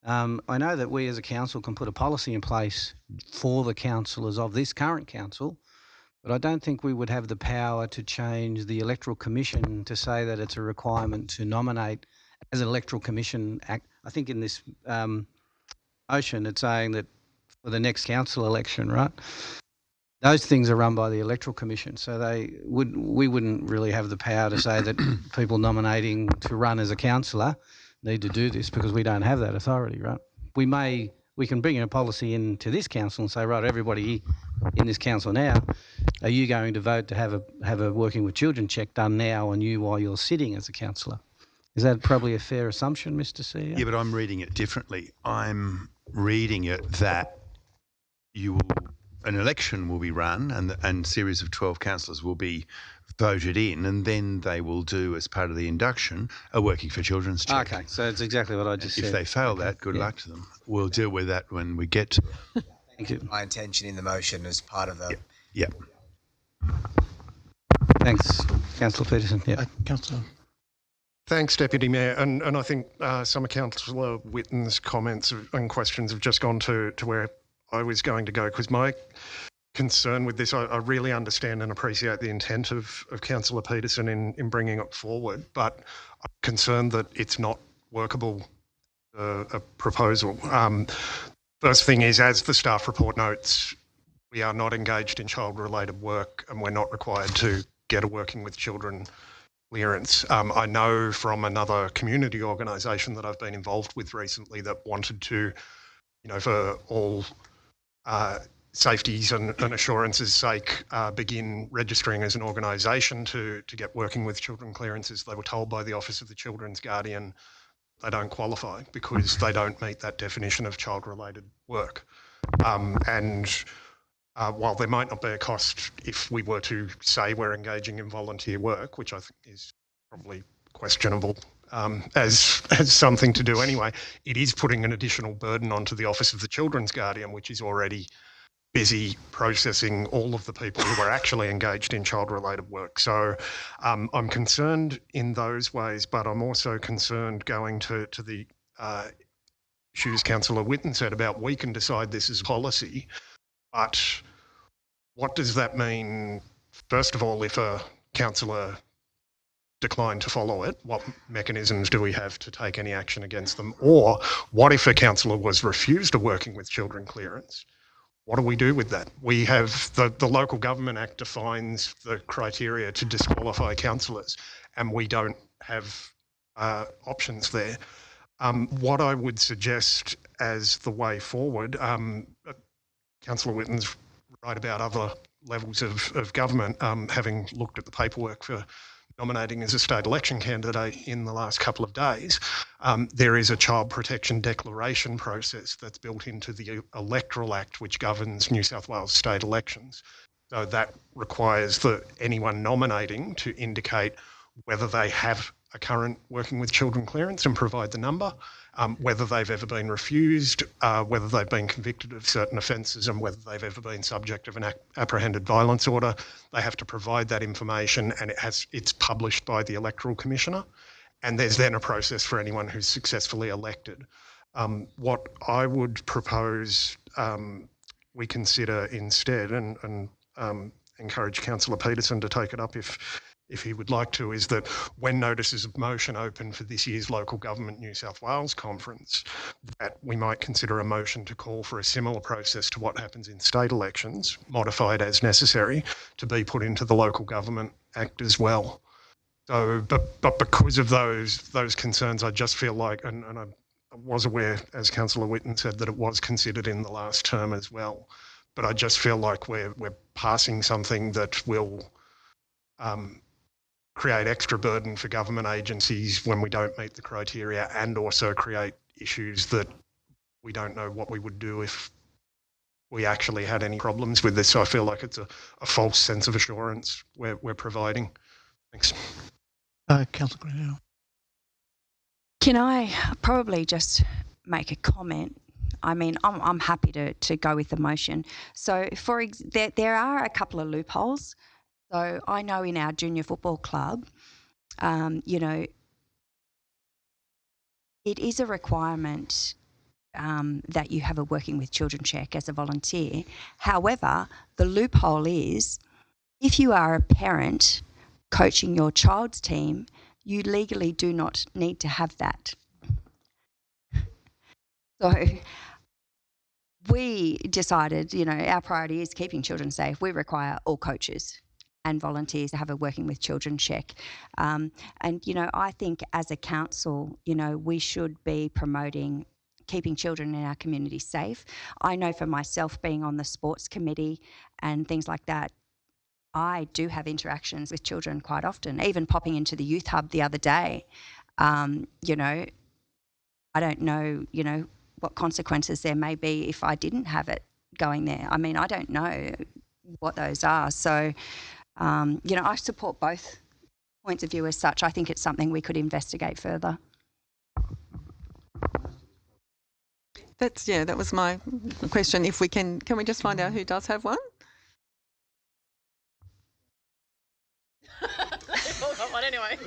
I know that we as a council can put a policy in place for the councillors of this current council, but I don't think we would have the power to change the Electoral Commission to say that it's a requirement to nominate as an Electoral Commission act. I think in this motion it's saying that for the next council election, right, those things are run by the Electoral Commission, so we wouldn't really have the power to say that people nominating to run as a councillor need to do this because we don't have that authority, right? We may we can bring a policy into this council and say, right, everybody in this council now, are you going to vote to have a working with children check done now on you while you're sitting as a councillor? Is that probably a fair assumption, Mr. CEO? Yeah, but I'm reading it differently. I'm reading it that an election will be run and series of 12 councillors will be voted in, and then they will do, as part of the induction, a working for children's check. Okay, so it's exactly what I just said. If they fail that, good luck to them. We'll deal with that when we get to it. Thank you. My intention in the motion as part of the... Yep. Thanks, Councillor Peterson. Yeah. Councillor. Thanks, Deputy Mayor. And I think some of Councillor Whitten's comments and questions have just gone to where I was going to go, because my concern with this, I really understand and appreciate the intent of Councillor Peterson in bringing it forward, but I'm concerned that it's not workable, a proposal. First thing is, as the staff report notes, we are not engaged in child-related work and we're not required to get a working with children clearance. I know from another community organisation that I've been involved with recently that wanted to, for all safety's and assurance's sake, begin registering as an organisation to get working with children clearances. They were told by the Office of the Children's Guardian they don't qualify because they don't meet that definition of child-related work. While there might not be a cost if we were to say we're engaging in volunteer work, which I think is probably questionable as something to do anyway, it is putting an additional burden onto the Office of the Children's Guardian, which is already busy processing all of the people who are actually engaged in child-related work. So I'm concerned in those ways, but I'm also concerned going to the issues Councillor Whitten said about we can decide this as policy, but what does that mean, first of all, if a councillor declined to follow it? What mechanisms do we have to take any action against them? Or what if a councillor was refused a working with children clearance? What do we do with that? We have the Local Government Act defines the criteria to disqualify councillors, and we don't have options there. What I would suggest as the way forward, Councillor Whitten's right about other levels of government, having looked at the paperwork for nominating as a state election candidate in the last couple of days, there is a child protection declaration process that's built into the Electoral Act, which governs New South Wales state elections. So that requires anyone nominating to indicate whether they have a current working with children clearance and provide the number, whether they've ever been refused, whether they've been convicted of certain offences, and whether they've ever been subject of an apprehended violence order. They have to provide that information, and it's published by the Electoral Commissioner, and there's then a process for anyone who's successfully elected. What I would propose we consider instead, and encourage Councillor Peterson to take it up if he would like to, is that when notices of motion open for this year's Local Government New South Wales conference, that we might consider a motion to call for a similar process to what happens in state elections, modified as necessary, to be put into the Local Government Act as well. So, but because of those concerns, I just feel like, and I was aware, as Councillor Whitten said, that it was considered in the last term as well, but I just feel like we're passing something that will create extra burden for government agencies when we don't meet the criteria, and also create issues that we don't know what we would do if we actually had any problems with this. So I feel like it's a false sense of assurance we're providing. Thanks. Councillor Greenhill. Can I probably just make a comment? I mean, I'm happy to go with the motion. So there are a couple of loopholes. So I know in our junior football club, it is a requirement that you have a working with children check as a volunteer. However, the loophole is if you are a parent coaching your child's team, you legally do not need to have that. So we decided, our priority is keeping children safe. We require all coaches and volunteers to have a working with children check. I think as a council, we should be promoting keeping children in our community safe. I know for myself, being on the sports committee and things like that, I do have interactions with children quite often, even popping into the youth hub the other day. You know, I don't know, you know, what consequences there may be if I didn't have it going there. I mean, I don't know what those are. So, you know, I support both points of view as such. I think it's something we could investigate further. That was my question. If we can we just find out who does have one? We've all got one anyway.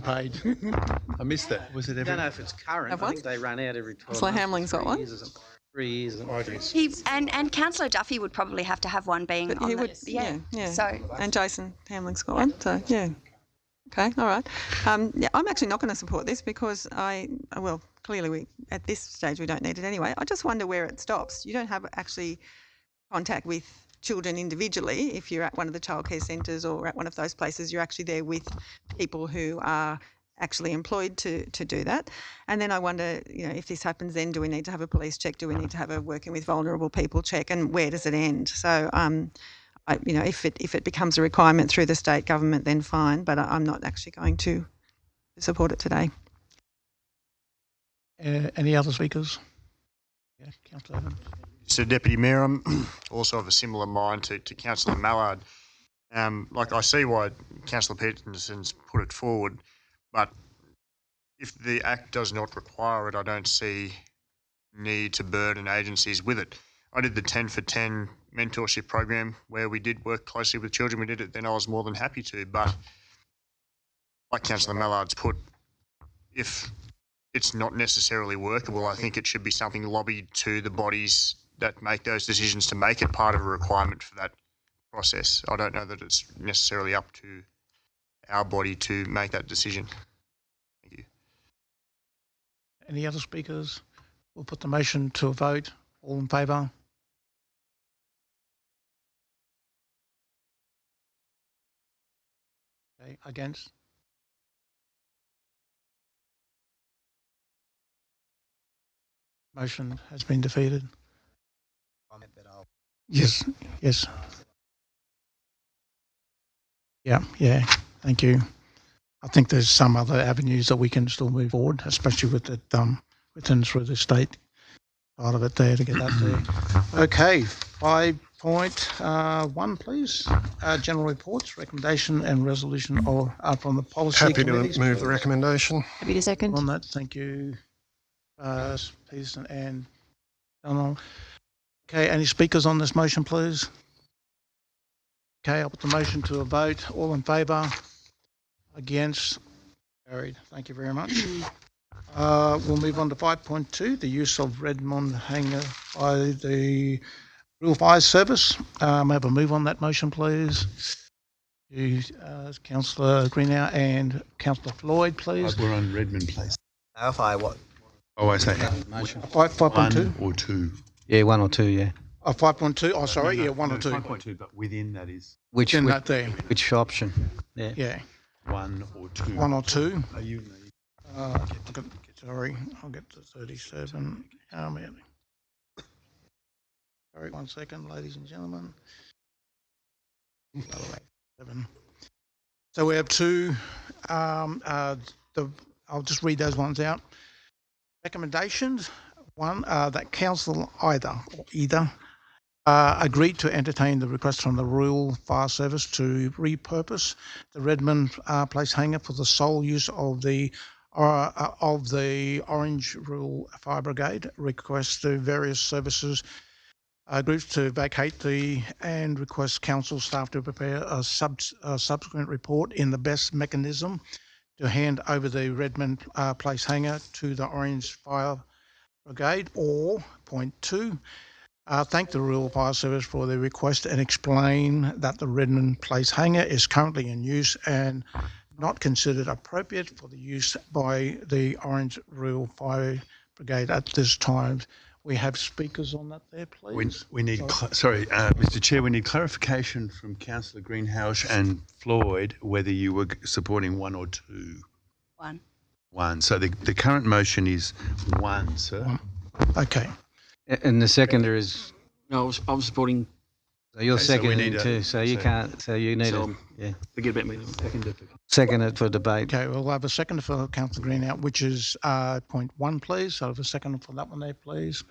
Paid. I missed that. Was it I every? don't know if it's current. Have I one? think they run out every 12 So months. Hamling's got one? 3 years. Or something. And Councillor Duffy would probably have to have one being But on he the, would, yeah. So And Jason Hamling's got one, so yeah. Okay, all right. Yeah, I'm actually not going to support this because clearly at this stage we don't need it anyway. I just wonder where it stops. You don't have actually contact with children individually. If you're at one of the childcare centres or at one of those places, you're actually there with people who are actually employed to do that. And then I wonder, you know, if this happens, then do we need to have a police check? Do we need to have a working with vulnerable people check? And where does it end? So, you know, if it becomes a requirement through the state government, then fine. But I'm not actually going to support it today. Any other speakers? Yeah, Councillor Evans. So, Deputy Mayor, I'm also of a similar mind to Councillor Mallard. Like, I see why Councillor Peterson's put it forward, but if the Act does not require it, I don't see need to burden agencies with it. I did the 10 for 10 mentorship program where we did work closely with children. We did it then. I was more than happy to, but like Councillor Mallard's put, if it's not necessarily workable, I think it should be something lobbied to the bodies that make those decisions to make it part of a requirement for that process. I don't know that it's necessarily up to our body to make that decision. Thank you. Any other speakers? We'll put the motion to a vote. All in favour? Okay, against? Motion has been defeated. Yes, yes. Yeah, thank you. I think there's some other avenues that we can still move forward, especially with it within through the state part of it there to get that there. Okay, 5.1, please. General reports, recommendation and resolution from the policy Happy committees. to move the recommendation. Happy to second. On that, thank you, Peterson and Donald. Okay, any speakers on this motion, please? Okay, I'll put the motion to a vote. All in favour? Against? Carried. Thank you very much. We'll move on to 5.2, the use of Redmond Hangar by the Rural Fire Service. May I have a move on that motion, please? Councillor Greenhow and Councillor Floyd, please. We're on Redmond Place. Clarify what? Oh, I say Motion. 5.2? 1 or 2. Yeah, 1 or 2, yeah. 5.2. Oh, sorry. No, yeah, 1 or 2. 5.2, but within that is Which that there. which option? Yeah. Yeah. 1 or 2. 1 or 2. Are you? Sorry, I'll get to 37. Sorry, 1 second, ladies and gentlemen. 7. So we have two. I'll just read those ones out. Recommendations. One, that council either agreed to entertain the request from the Rural Fire Service to repurpose the Redmond Place hangar for the sole use of the Orange Rural Fire Brigade. Request to various services groups to vacate and request council staff to prepare a subsequent report in the best mechanism to hand over the Redmond Place hangar to the Orange Fire Brigade. Or point 2, thank the Rural Fire Service for their request and explain that the Redmond Place hangar is currently in use and not considered appropriate for the use by the Orange Rural Fire Brigade at this time. We have speakers on that there, please. We need, Mr. Chair, we need clarification from Councillor Greenhouse and Floyd whether you were supporting 1 or 2. 1. 1. So the current motion is 1, sir. Okay. And the seconder is. No, I'm supporting. So you're Okay, so we seconding need a- too. So you so- can't. So you need So, a. Yeah. Forget about me. Second it for debate. Okay, we'll have a second for Councillor Greenhout, which is point 1, please. So have a second for that one there, please.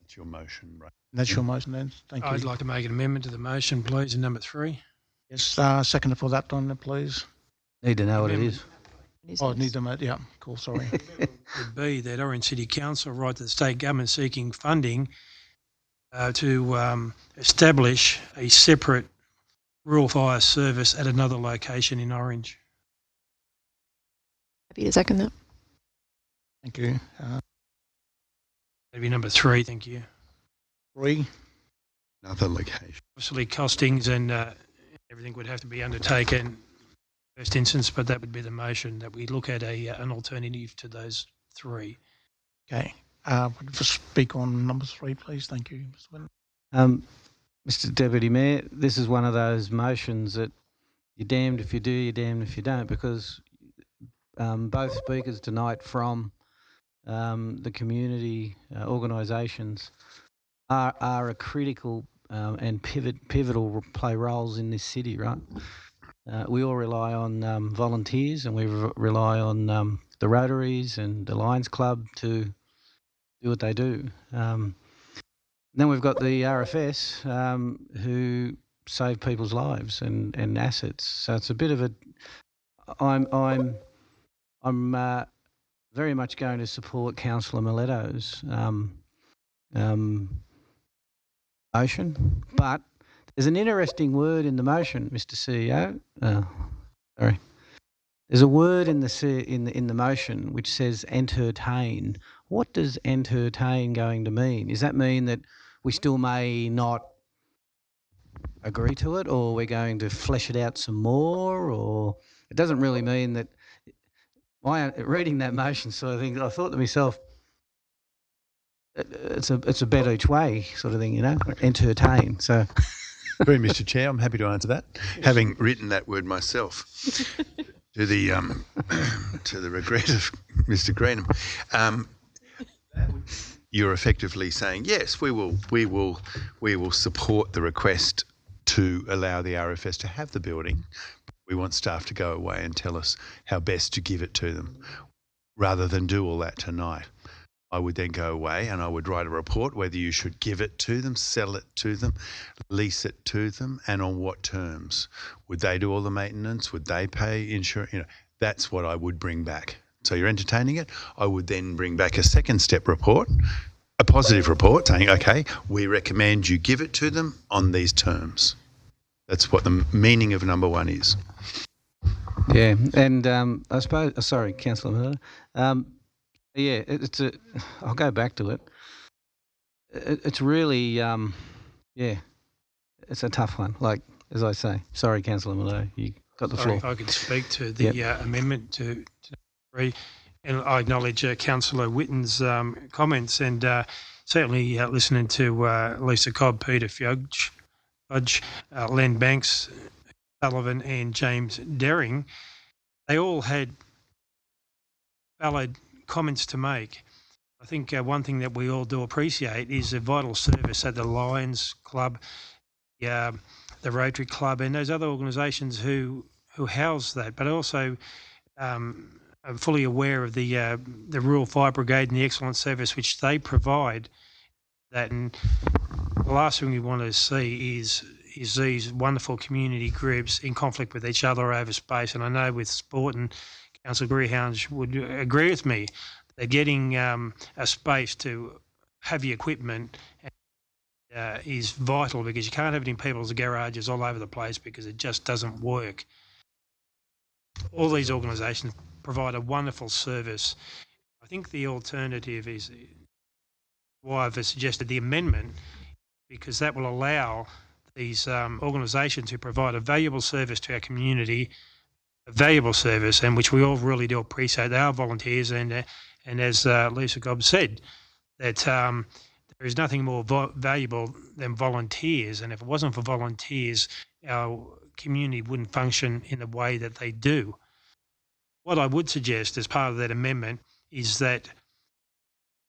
It's your motion, right? That's your motion then. Thank you. I'd like to make an amendment to the motion, please, in number 3. Yes, second for that one, please. Need to know what it is. Oh, need them. Yeah, cool. Sorry. Would be that Orange City Council write to the state government seeking funding to establish a separate rural fire service at another location in Orange. Happy to second that. Thank you. That'd be number 3. Thank you. 3. Another location. Obviously, costings and everything would have to be undertaken first instance, but that would be the motion that we look at an alternative to those 3. Okay. Would you speak on number 3, please? Thank you, Mr. Wynne. Mr. Deputy Mayor, this is one of those motions that you're damned if you do, you're damned if you don't, because both speakers tonight from the community organisations are a critical and pivotal play roles in this city, right? We all rely on volunteers, and we rely on the Rotaries and the Lions Club to do what they do. Then we've got the RFS who save people's lives and assets. So it's a bit of a. I'm very much going to support Councillor Miletto's motion, but there's an interesting word in the motion, Mr. CEO. Sorry. There's a word in the motion which says entertain. What does entertain going to mean? Does that mean that we still may not agree to it, or we're going to flesh it out some more, or it doesn't really mean that. Reading that motion sort of thing, I thought to myself, it's a bet each way sort of thing, you know, entertain. So. Very, Mr. Chair, I'm happy to answer that. Having written that word myself, to the regret of Mr. Greenham, you're effectively saying yes, we will support the request to allow the RFS to have the building. We want staff to go away and tell us how best to give it to them, rather than do all that tonight. I would then go away and I would write a report whether you should give it to them, sell it to them, lease it to them, and on what terms. Would they do all the maintenance? Would they pay insurance? You know, that's what I would bring back. So you're entertaining it. I would then bring back a second step report, a positive report saying, okay, we recommend you give it to them on these terms. That's what the meaning of number 1 is. Yeah, and I suppose, sorry, Councillor Miller. Yeah, I'll go back to it. It's really, it's a tough one. Like, as I say, sorry, Councillor Miller, you got the floor. If I could speak to the amendment to 3, and I acknowledge Councillor Witten's comments, and certainly listening to Lisa Cobb, Peter Fudge, Len Banks, Sullivan and James Derring, they all had valid comments to make. I think one thing that we all do appreciate is the vital service that the Lions Club, the Rotary Club and those other organisations who house that, but also I'm fully aware of the Rural Fire Brigade and the excellent service which they provide. That, and the last thing we want to see is these wonderful community groups in conflict with each other over space. And I know with sport, and Councillor Greenhout would agree with me, that getting a space to have the equipment is vital, because you can't have it in people's garages all over the place because it just doesn't work. All these organisations provide a wonderful service. I think the alternative is why I've suggested the amendment, because that will allow these organisations who provide a valuable service to our community, a valuable service, and which we all really do appreciate. They are volunteers, and as Lisa Cobb said, that there is nothing more valuable than volunteers, and if it wasn't for volunteers, our community wouldn't function in the way that they do. What I would suggest as part of that amendment is that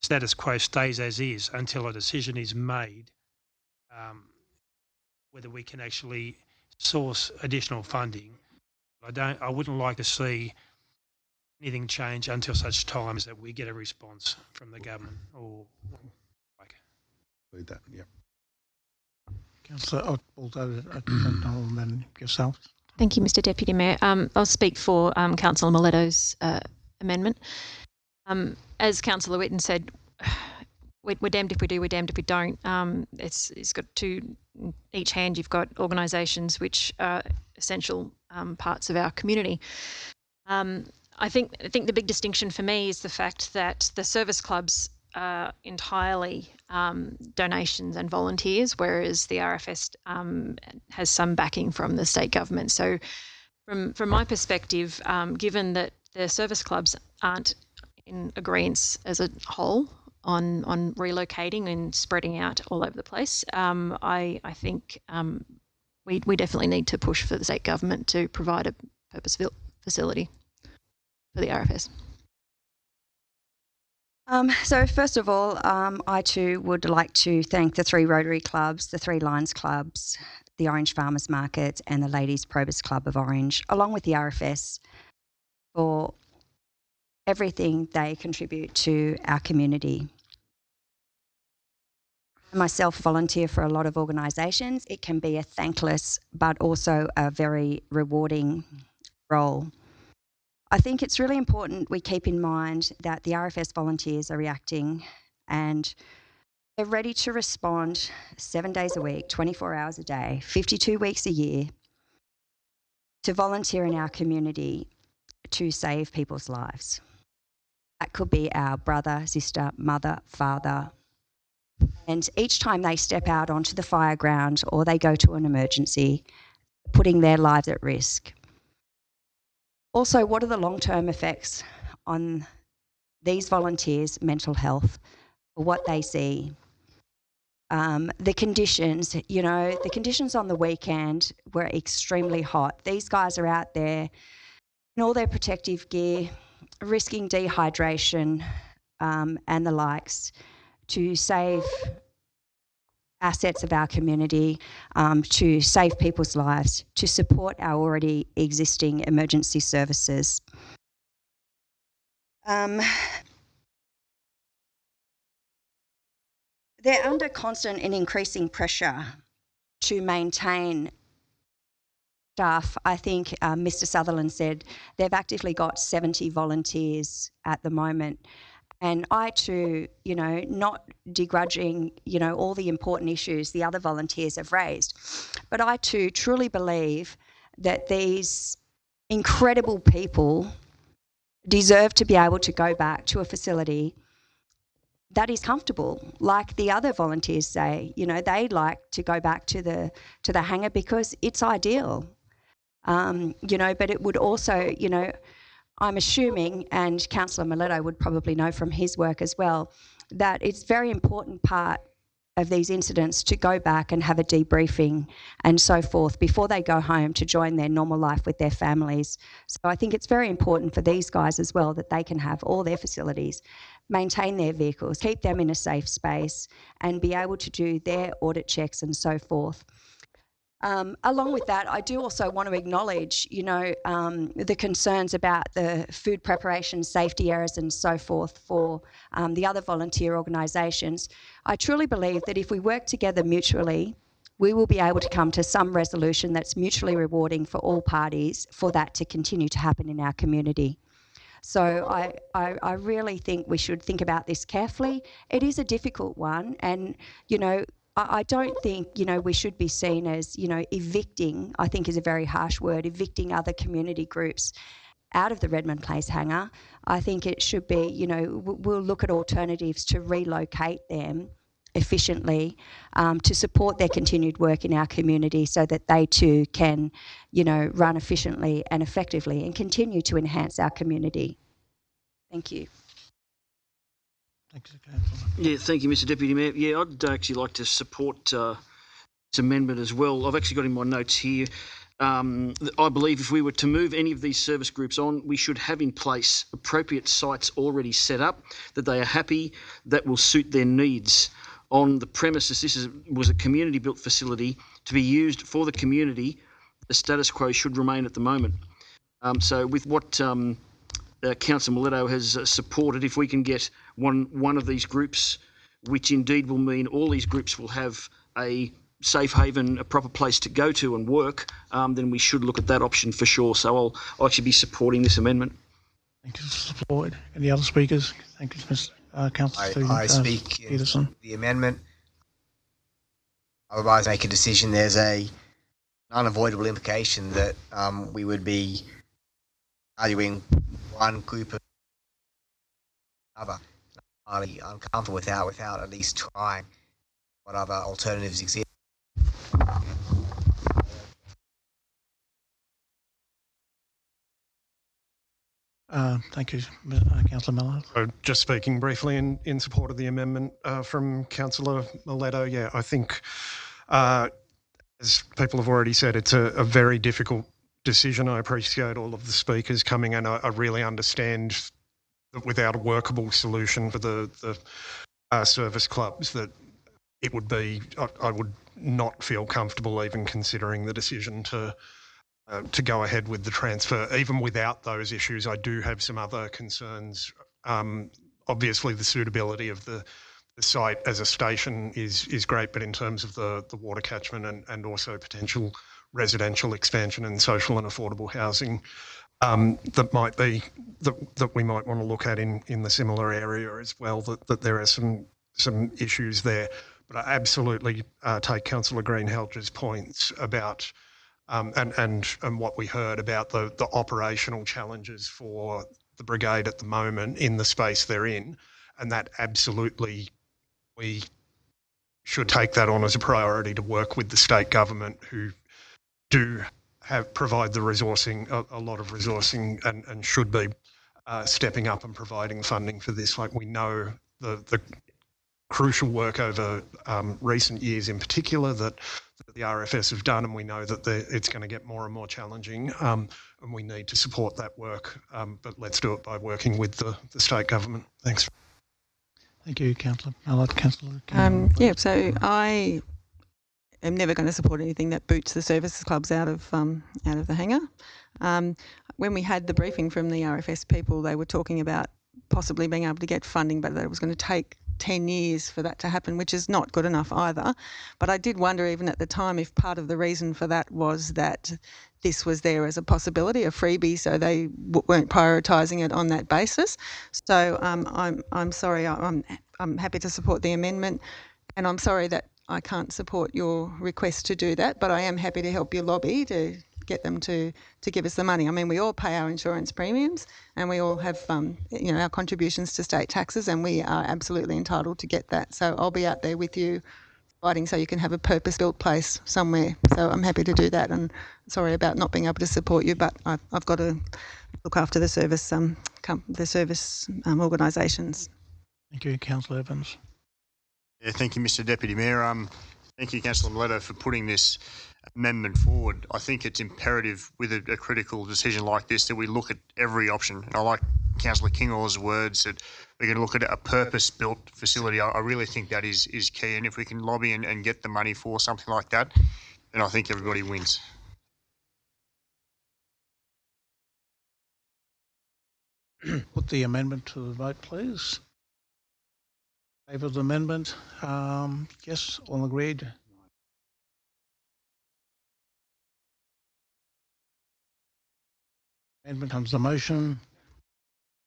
status quo stays as is until a decision is made whether we can actually source additional funding. I wouldn't like to see anything change until such time as that we get a response from the government or like. Lead that, yeah. Councillor Baldo, and then yourself. Thank you, Mr Deputy Mayor. I'll speak for Councillor Miletto's amendment. As Councillor Whitten said, we're damned if we do, we're damned if we don't. It's got two, each hand you've got organisations which are essential parts of our community. I think the big distinction for me is the fact that the service clubs are entirely donations and volunteers, whereas the RFS has some backing from the state government. So from my perspective, given that the service clubs aren't in agreement as a whole on relocating and spreading out all over the place, I think we definitely need to push for the state government to provide a purpose-built facility for the RFS. So first of all, I too would like to thank the 3 Rotary clubs, the 3 Lions clubs, the Orange Farmers Market and the Ladies Probus Club of Orange, along with the RFS, for everything they contribute to our community. I myself volunteer for a lot of organisations. It can be a thankless but also a very rewarding role. I think it's really important we keep in mind that the RFS volunteers are reacting and they're ready to respond 7 days a week, 24 hours a day, 52 weeks a year, to volunteer in our community to save people's lives. That could be our brother, sister, mother, father. And each time they step out onto the fire ground or they go to an emergency, putting their lives at risk. Also, what are the long-term effects on these volunteers' mental health, or what they see? The conditions, the conditions on the weekend were extremely hot. These guys are out there in all their protective gear, risking dehydration and the likes to save assets of our community, to save people's lives, to support our already existing emergency services. They're under constant and increasing pressure to maintain staff. I think Mr Sutherland said they've actively got 70 volunteers at the moment. And I too, not begrudging, all the important issues the other volunteers have raised, but I too truly believe that these incredible people deserve to be able to go back to a facility that is comfortable, like the other volunteers say. They'd like to go back to the hangar because it's ideal, but it would also, I'm assuming, and Councillor Miletto would probably know from his work as well, that it's a very important part of these incidents to go back and have a debriefing and so forth before they go home to join their normal life with their families. So I think it's very important for these guys as well that they can have all their facilities, maintain their vehicles, keep them in a safe space and be able to do their audit checks and so forth. Along with that, I do also want to acknowledge, the concerns about the food preparation, safety errors and so forth for the other volunteer organisations. I truly believe that if we work together mutually, we will be able to come to some resolution that's mutually rewarding for all parties for that to continue to happen in our community. So I really think we should think about this carefully. It is a difficult one and, I don't think, we should be seen as, evicting, I think is a very harsh word, evicting other community groups out of the Redmond Place hangar. I think it should be, we'll look at alternatives to relocate them efficiently to support their continued work in our community so that they too can, run efficiently and effectively and continue to enhance our community. Thank you. Yeah, thank you, Mr Deputy Mayor. Yeah, I'd actually like to support this amendment as well. I've actually got in my notes here I believe if we were to move any of these service groups on, we should have in place appropriate sites already set up that they are happy, that will suit their needs. On the premises, was a community-built facility to be used for the community. The status quo should remain at the moment. So with what Councillor Miletto has supported, if we can get one of these groups, which indeed will mean all these groups will have a safe haven, a proper place to go to and work, then we should look at that option for sure. So I'll actually be supporting this amendment. Thank you, Mr. Floyd. Any other speakers? Thank you, Mr. Councillor I speak Peterson. in the amendment. Otherwise, make a decision. There's an unavoidable implication that we would be arguing one group of another. I'm highly uncomfortable without at least trying what other alternatives exist. Thank you, Councillor Miller. So just speaking briefly in support of the amendment from Councillor Miletto, yeah, I think, as people have already said, it's a very difficult decision. I appreciate all of the speakers coming in. I really understand that without a workable solution for the service clubs, that it would be, I would not feel comfortable even considering the decision to go ahead with the transfer. Even without those issues, I do have some other concerns. Obviously, the suitability of the site as a station is great, but in terms of the water catchment and also potential residential expansion and social and affordable housing, that we might want to look at in the similar area as well, that there are some issues there. But I absolutely take Councillor Greenhalgh's points about and what we heard about the operational challenges for the brigade at the moment in the space they're in, and that absolutely we should take that on as a priority to work with the state government, who do provide the resourcing, a lot of resourcing, and should be stepping up and providing funding for this. Like, we know the crucial work over recent years in particular that the RFS have done, and we know that it's going to get more and more challenging, and we need to support that work, but let's do it by working with the state government. Thanks. Thank you, Councillor. Councillor. Yeah, so I am never going to support anything that boots the services clubs out of the hangar. When we had the briefing from the RFS people, they were talking about possibly being able to get funding, but that it was going to take 10 years for that to happen, which is not good enough either. But I did wonder even at the time if part of the reason for that was that this was there as a possibility, a freebie, so they weren't prioritising it on that basis. So I'm sorry, I'm happy to support the amendment, and I'm sorry that I can't support your request to do that, but I am happy to help you lobby to get them to give us the money. I mean, we all pay our insurance premiums, and we all have our contributions to state taxes, and we are absolutely entitled to get that. So I'll be out there with you fighting so you can have a purpose-built place somewhere. So I'm happy to do that, and sorry about not being able to support you, but I've got to look after the service organisations. Thank you, Councillor Evans. Yeah, thank you, Mr. Deputy Mayor. Thank you, Councillor Miletto, for putting this amendment forward. I think it's imperative with a critical decision like this that we look at every option. And I like Councillor Kingall's words that we're going to look at a purpose-built facility. I really think that is key. And if we can lobby and get the money for something like that, then I think everybody wins. Put the amendment to the vote, please. Favour of the amendment? Yes, all agreed. Amendment comes the motion.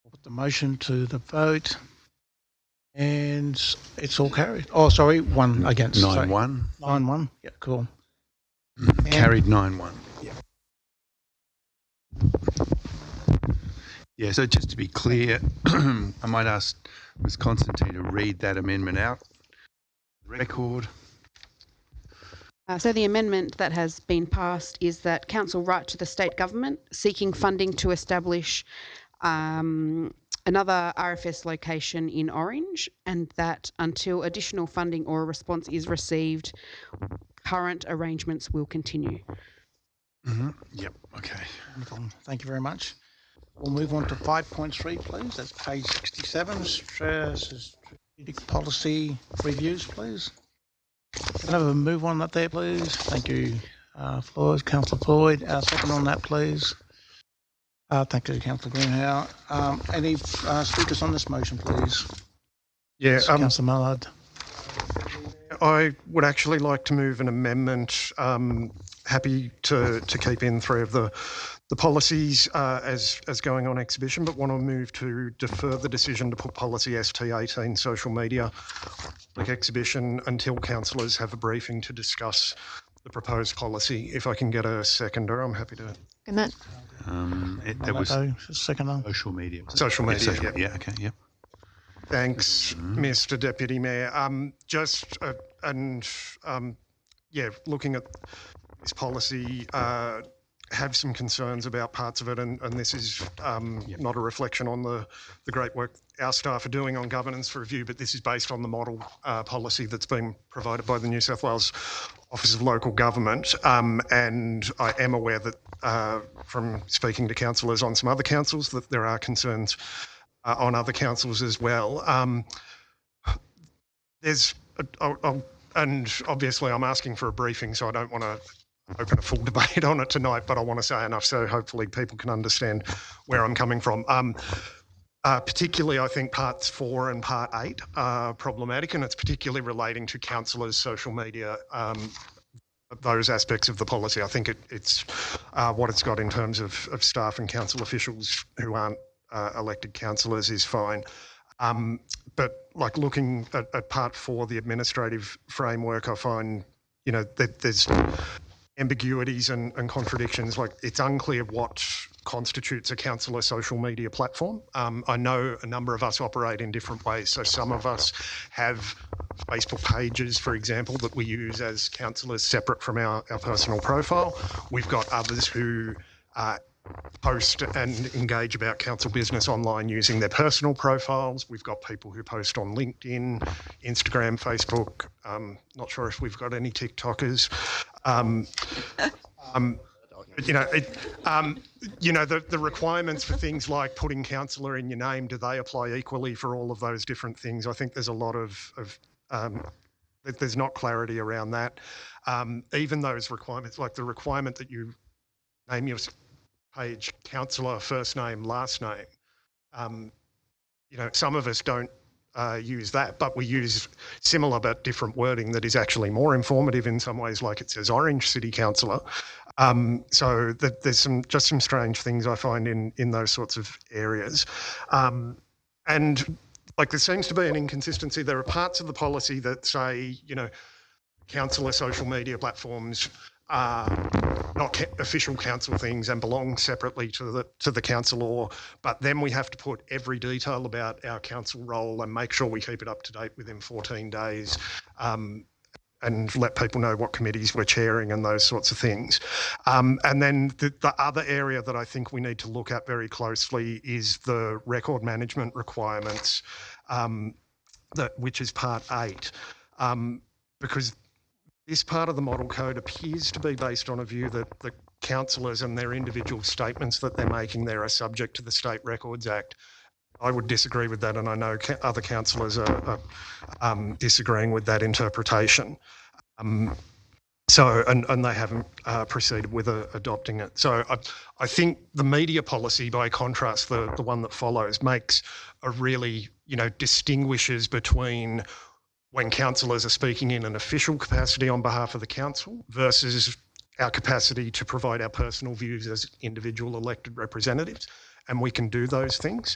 We'll put the motion to the vote, and it's all carried. Oh, sorry, one against. 9-1. 9-1. Yeah, cool. Carried 9-1. Yeah. Yeah. So just to be clear, I might ask Ms. Constantine to read that amendment out. Record. So the amendment that has been passed is that Council write to the state government seeking funding to establish another RFS location in Orange, and that until additional funding or a response is received, current arrangements will continue. Yep. Okay. Wonderful. Thank you very much. We'll move on to 5.3, please. That's page 67. Strategic policy reviews, please. Can I have a move on that there, please? Thank you, Floyd. Councillor Floyd. Second on that, please. Thank you, Councillor Greenhow. Any speakers on this motion, please? Yeah, Councillor Mallard. I would actually like to move an amendment. Happy to keep in three of the policies as going on exhibition, but want to move to defer the decision to put policy ST18 social media like exhibition until councillors have a briefing to discuss the proposed policy. If I can get a seconder, I'm happy to. And that. It was second on social media. Social media. Yeah. Okay. Yeah. Thanks, Mr. Deputy Mayor. Looking at this policy, have some concerns about parts of it, and this is not a reflection on the great work our staff are doing on governance review, but this is based on the model policy that's been provided by the New South Wales Office of Local Government, and I am aware that from speaking to councillors on some other councils that there are concerns on other councils as well. And obviously I'm asking for a briefing, so I don't want to open a full debate on it tonight, but I want to say enough so hopefully people can understand where I'm coming from. Particularly, I think parts 4 and part 8 are problematic, and it's particularly relating to councillors' social media, those aspects of the policy. I think it's what it's got in terms of staff and council officials who aren't elected councillors is fine. But like looking at part 4, the administrative framework, I find, that there's ambiguities and contradictions. Like it's unclear what constitutes a councillor social media platform. I know a number of us operate in different ways. So some of us have Facebook pages, for example, that we use as councillors separate from our personal profile. We've got others who post and engage about council business online using their personal profiles. We've got people who post on LinkedIn, Instagram, Facebook. Not sure if we've got any TikTokers. The requirements for things like putting councillor in your name, do they apply equally for all of those different things? I think there's a lot of there's not clarity around that. Even those requirements, like the requirement that you name your page councillor, first name, last name. Some of us don't use that, but we use similar but different wording that is actually more informative in some ways, like it says Orange City Councillor. So there's some strange things I find in those sorts of areas. And like there seems to be an inconsistency. There are parts of the policy that say, councillor social media platforms are not official council things and belong separately to the council law, but then we have to put every detail about our council role and make sure we keep it up to date within 14 days and let people know what committees we're chairing and those sorts of things. And then the other area that I think we need to look at very closely is the record management requirements, which is part 8, because this part of the model code appears to be based on a view that the councillors and their individual statements that they're making there are subject to the State Records Act. I would disagree with that, and I know other councillors are disagreeing with that interpretation. And they haven't proceeded with adopting it. So I think the media policy, by contrast, the one that follows, makes a really, distinguishes between when councillors are speaking in an official capacity on behalf of the council versus our capacity to provide our personal views as individual elected representatives. And we can do those things.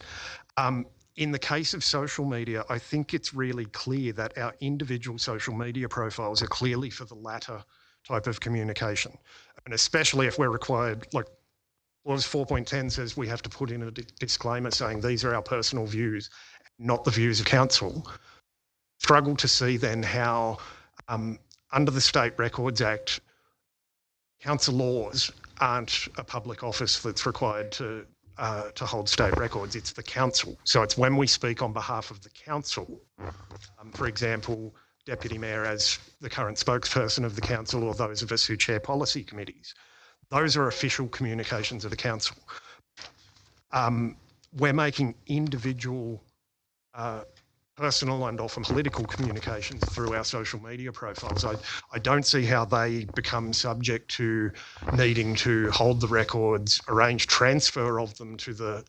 In the case of social media, I think it's really clear that our individual social media profiles are clearly for the latter type of communication. And especially if we're required, like Clause 4.10 says we have to put in a disclaimer saying these are our personal views, not the views of council. Struggle to see then how, under the State Records Act, council laws aren't a public office that's required to hold state records. It's the council. So it's when we speak on behalf of the council, for example, Deputy Mayor as the current spokesperson of the council or those of us who chair policy committees, Those are official communications of the council. We're making individual personal and often political communications through our social media profiles. I don't see how they become subject to needing to hold the records, arrange transfer of them to the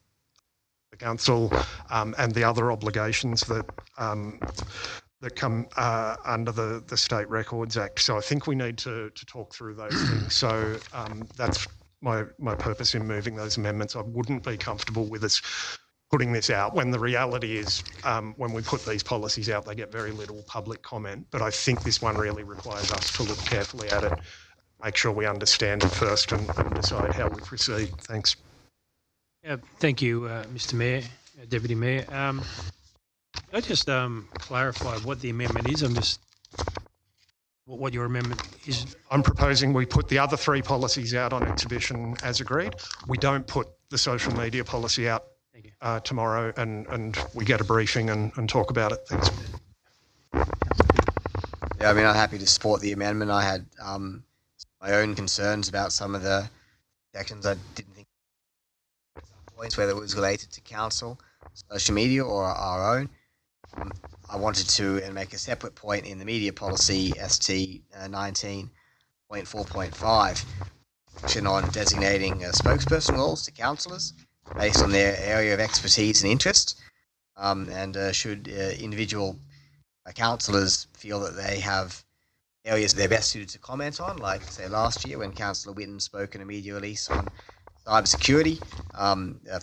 council, and the other obligations that that come under the State Records Act. So I think we need to talk through those things. So that's my purpose in moving those amendments. I wouldn't be comfortable with us putting this out when the reality is when we put these policies out, they get very little public comment. But I think this one really requires us to look carefully at it, make sure we understand it first and decide how we proceed. Thanks. Thank you, Mr Mayor, Deputy Mayor. Can I just clarify what the amendment is? What your amendment is? I'm proposing we put the other 3 policies out on exhibition as agreed. We don't put the social media policy out tomorrow and we get a briefing and talk about it. Thanks. Yeah, I mean, I'm happy to support the amendment. I had my own concerns about some of the sections. I didn't think points, whether it was related to council, social media, or our own. I wanted to make a separate point in the media policy, ST 19.4.5, section on designating spokesperson roles to councillors based on their area of expertise and interest, and should individual councillors feel that they have areas they're best suited to comment on, like say last year when Councillor Whitten spoke in a media release on cybersecurity.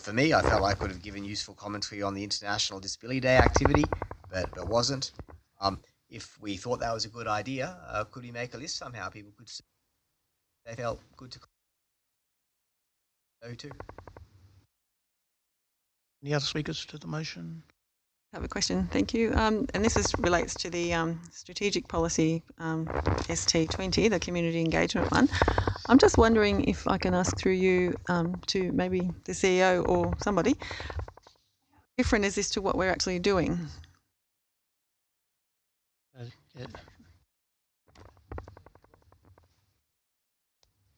For me, I felt like I could have given useful commentary on the International Disability Day activity, but wasn't. If we thought that was a good idea, could we make a list somehow? People could say they felt good to go to. Any other speakers to the motion? I have a question. Thank you. And this relates to the strategic policy ST20, the community engagement one. I'm just wondering if I can ask through you to maybe the CEO or somebody, how different is this to what we're actually doing? Yeah.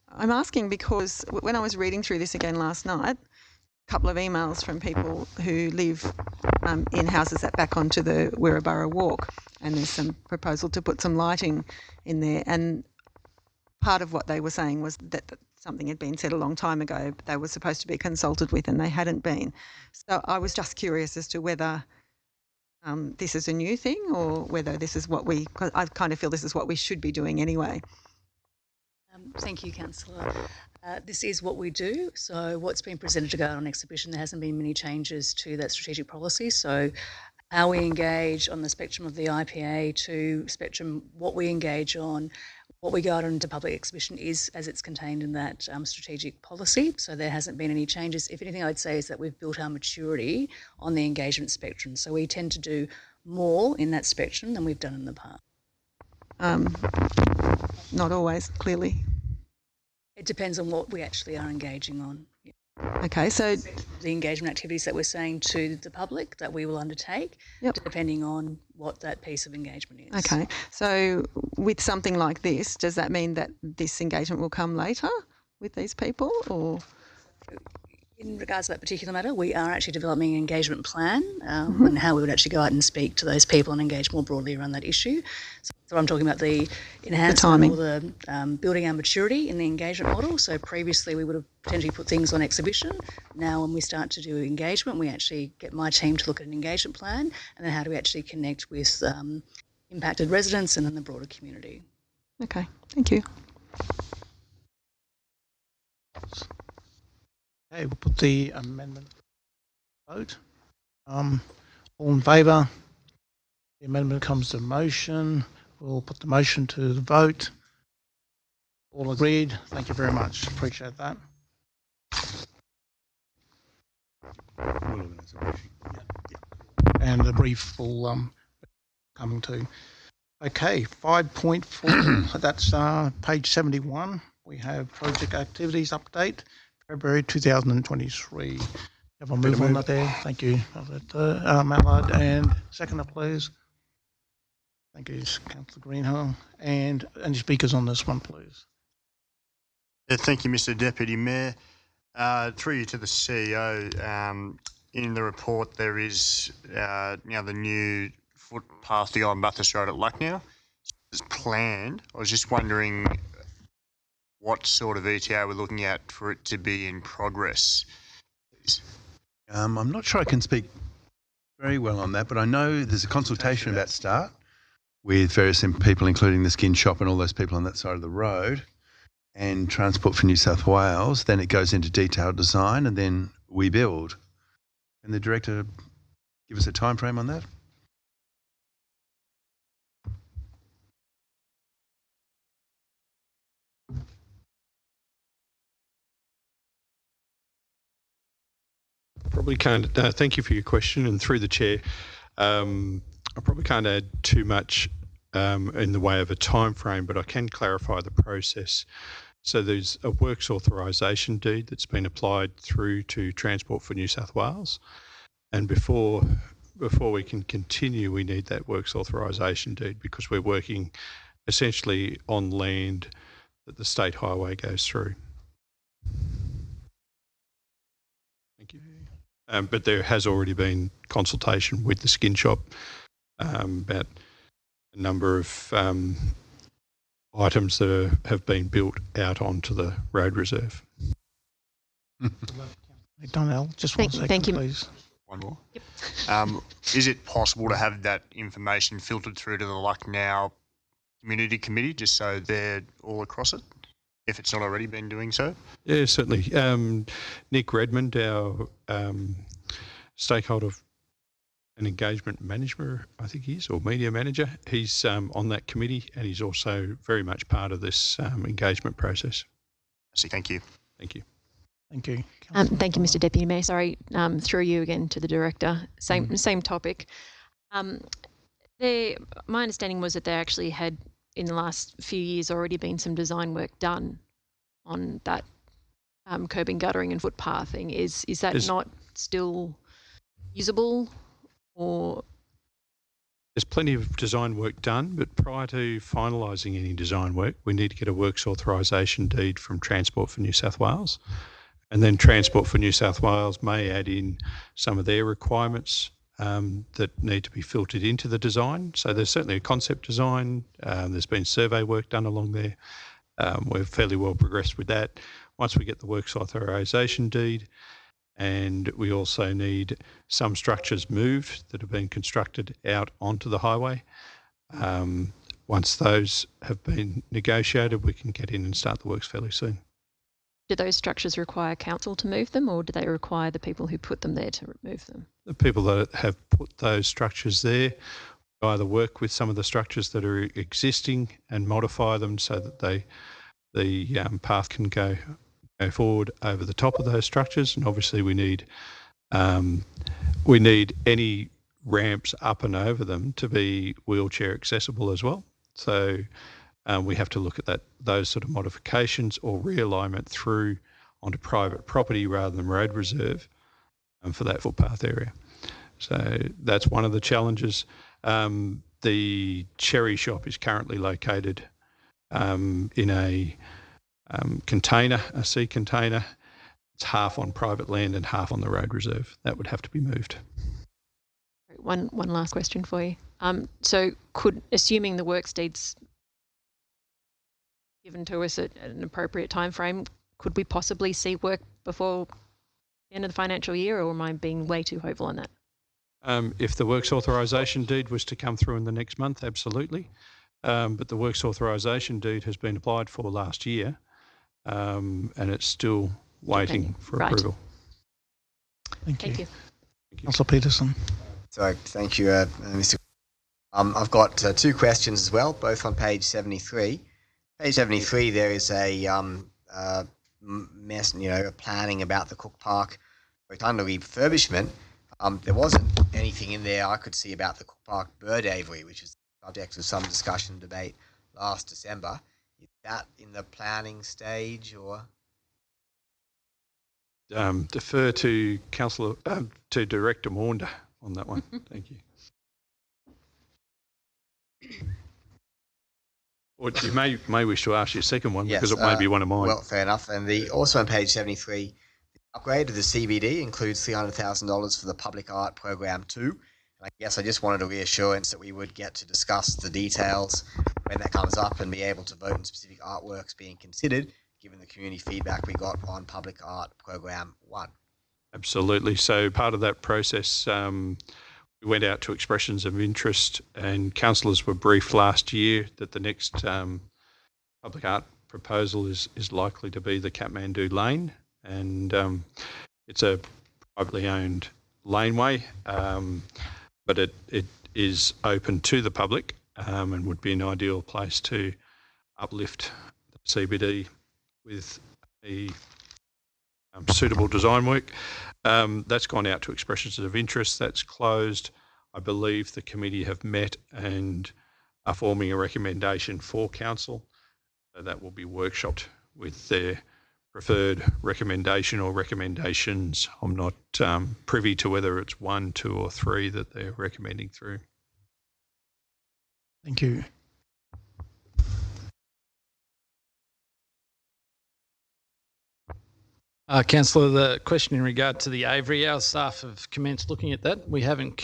I'm asking because when I was reading through this again last night, a couple of emails from people who live in houses that back onto the Wirraburra Walk, and there's some proposal to put some lighting in there, and part of what they were saying was that something had been said a long time ago, they were supposed to be consulted with and they hadn't been. So I was just curious as to whether this is a new thing or whether this is what I kind of feel this is what we should be doing anyway. Thank you, Councillor. This is what we do. So what's been presented to go on exhibition, there hasn't been many changes to that strategic policy. So how we engage on the spectrum of the IPA to spectrum, what we engage on, what we go out into public exhibition is as it's contained in that strategic policy. So there hasn't been any changes. If anything, I'd say is that we've built our maturity on the engagement spectrum. So we tend to do more in that spectrum than we've done in the past. Not always, clearly. It depends on what we actually are engaging on. Yeah. Okay, so the engagement activities that we're saying to the public that we will undertake, depending on what that piece of engagement is. Okay, so with something like this, does that mean that this engagement will come later with these people, or? In regards to that particular matter, we are actually developing an engagement plan and how we would actually go out and speak to those people and engage more broadly around that issue. So I'm talking about the enhancement or the building our maturity in the engagement model. So previously we would have potentially put things on exhibition. Now when we start to do engagement, we actually get my team to look at an engagement plan and then how do we actually connect with impacted residents and then the broader community. Okay, thank you. Okay, we'll put the amendment vote. All in favour? The amendment comes to motion. We'll put the motion to the vote. All agreed. Thank you very much. Appreciate that. And the brief will coming to. Okay, 5.4. That's page 71. We have project activities update. February 2023. Have a move on that there. Thank you, Mallard. And seconder, please. Thank you, Councillor Greenhill. And any speakers on this one, please? Thank you, Mr. Deputy Mayor. Through you to the CEO, in the report there is the new footpath to go on Bathurst Road at Lucknow. It's planned. I was just wondering what sort of ETA we're looking at for it to be in progress. I'm not sure I can speak very well on that, but I know there's a consultation about to start with various people, including the skin shop and all those people on that side of the road, and Transport for New South Wales. Then it goes into detailed design, and then we build. Can the director give us a time frame on that? Probably can't. Thank you for your question, and through the chair, I probably can't add too much in the way of a time frame, but I can clarify the process. So there's a works authorisation deed that's been applied through to Transport for New South Wales, and before we can continue, we need that works authorisation deed because we're working essentially on land that the state highway goes through. Thank you. But there has already been consultation with the skin shop about a number of items that have been built out onto the road reserve. Donnell, just one second, thank you. please. One more. Yep. Is it possible to have that information filtered through to the Lucknow Community Committee just so they're all across it, if it's not already been doing so? Yeah, certainly. Nick Redmond, our stakeholder and engagement manager, I think he is, or media manager, he's on that committee and he's also very much part of this engagement process. Thank you. Thank you. Thank you. Thank you, Mr. Deputy Mayor. Sorry, through you again to the director. Same topic. My understanding was that there actually had, in the last few years, already been some design work done on that curbing, guttering, and footpathing. Is that not still usable, or? There's plenty of design work done, but prior to finalising any design work, we need to get a works authorisation deed from Transport for New South Wales. And then Transport for New South Wales may add in some of their requirements that need to be filtered into the design. So there's certainly a concept design. There's been survey work done along there. We're fairly well progressed with that. Once we get the works authorisation deed, and we also need some structures moved that have been constructed out onto the highway. Once those have been negotiated, we can get in and start the works fairly soon. Do those structures require council to move them, or do they require the people who put them there to move them? The people that have put those structures there either work with some of the structures that are existing and modify them so that the path can go forward over the top of those structures. And obviously we need any ramps up and over them to be wheelchair accessible as well. So we have to look at those sort of modifications or realignment through onto private property rather than road reserve for that footpath area. So that's one of the challenges. The Cherry Shop is currently located in a container, a sea container. It's half on private land and half on the road reserve. That would have to be moved. One last question for you. So assuming the works deeds given to us at an appropriate time frame, could we possibly see work before the end of the financial year, or am I being way too hopeful on that? If the works authorisation deed was to come through in the next month, absolutely. But the works authorisation deed has been applied for last year, and it's still waiting for approval. Thank you. Councillor Peterson. So thank you, Mr. I've got two questions as well, both on page 73. Page 73, there is a planning about the Cook Park Rotunda refurbishment. There wasn't anything in there I could see about the Cook Park bird aviary, which is the subject of some discussion and debate last December. Is that in the planning stage, or? Defer to to Director Maunder on that one. Thank you. Or you may wish to ask your second one Yes, because it may be one of mine. Well, fair enough. And also on page 73, the upgrade of the CBD includes $300,000 for the Public Art Program 2. And I guess I just wanted a reassurance that we would get to discuss the details when that comes up and be able to vote on specific artworks being considered, given the community feedback we got on Public Art Program 1. Absolutely. So part of that process, we went out to expressions of interest, and councillors were briefed last year that the next public art proposal is likely to be the Kathmandu Lane, and it's a privately owned laneway, but it is open to the public and would be an ideal place to uplift the CBD with a suitable design work. That's gone out to expressions of interest. That's closed. I believe the committee have met and are forming a recommendation for council. So that will be workshopped with their preferred recommendation or recommendations. I'm not privy to whether it's 1, 2 or 3 that they're recommending through. Thank you. Councillor, the question in regard to the Avery, our staff have commenced looking at that. We haven't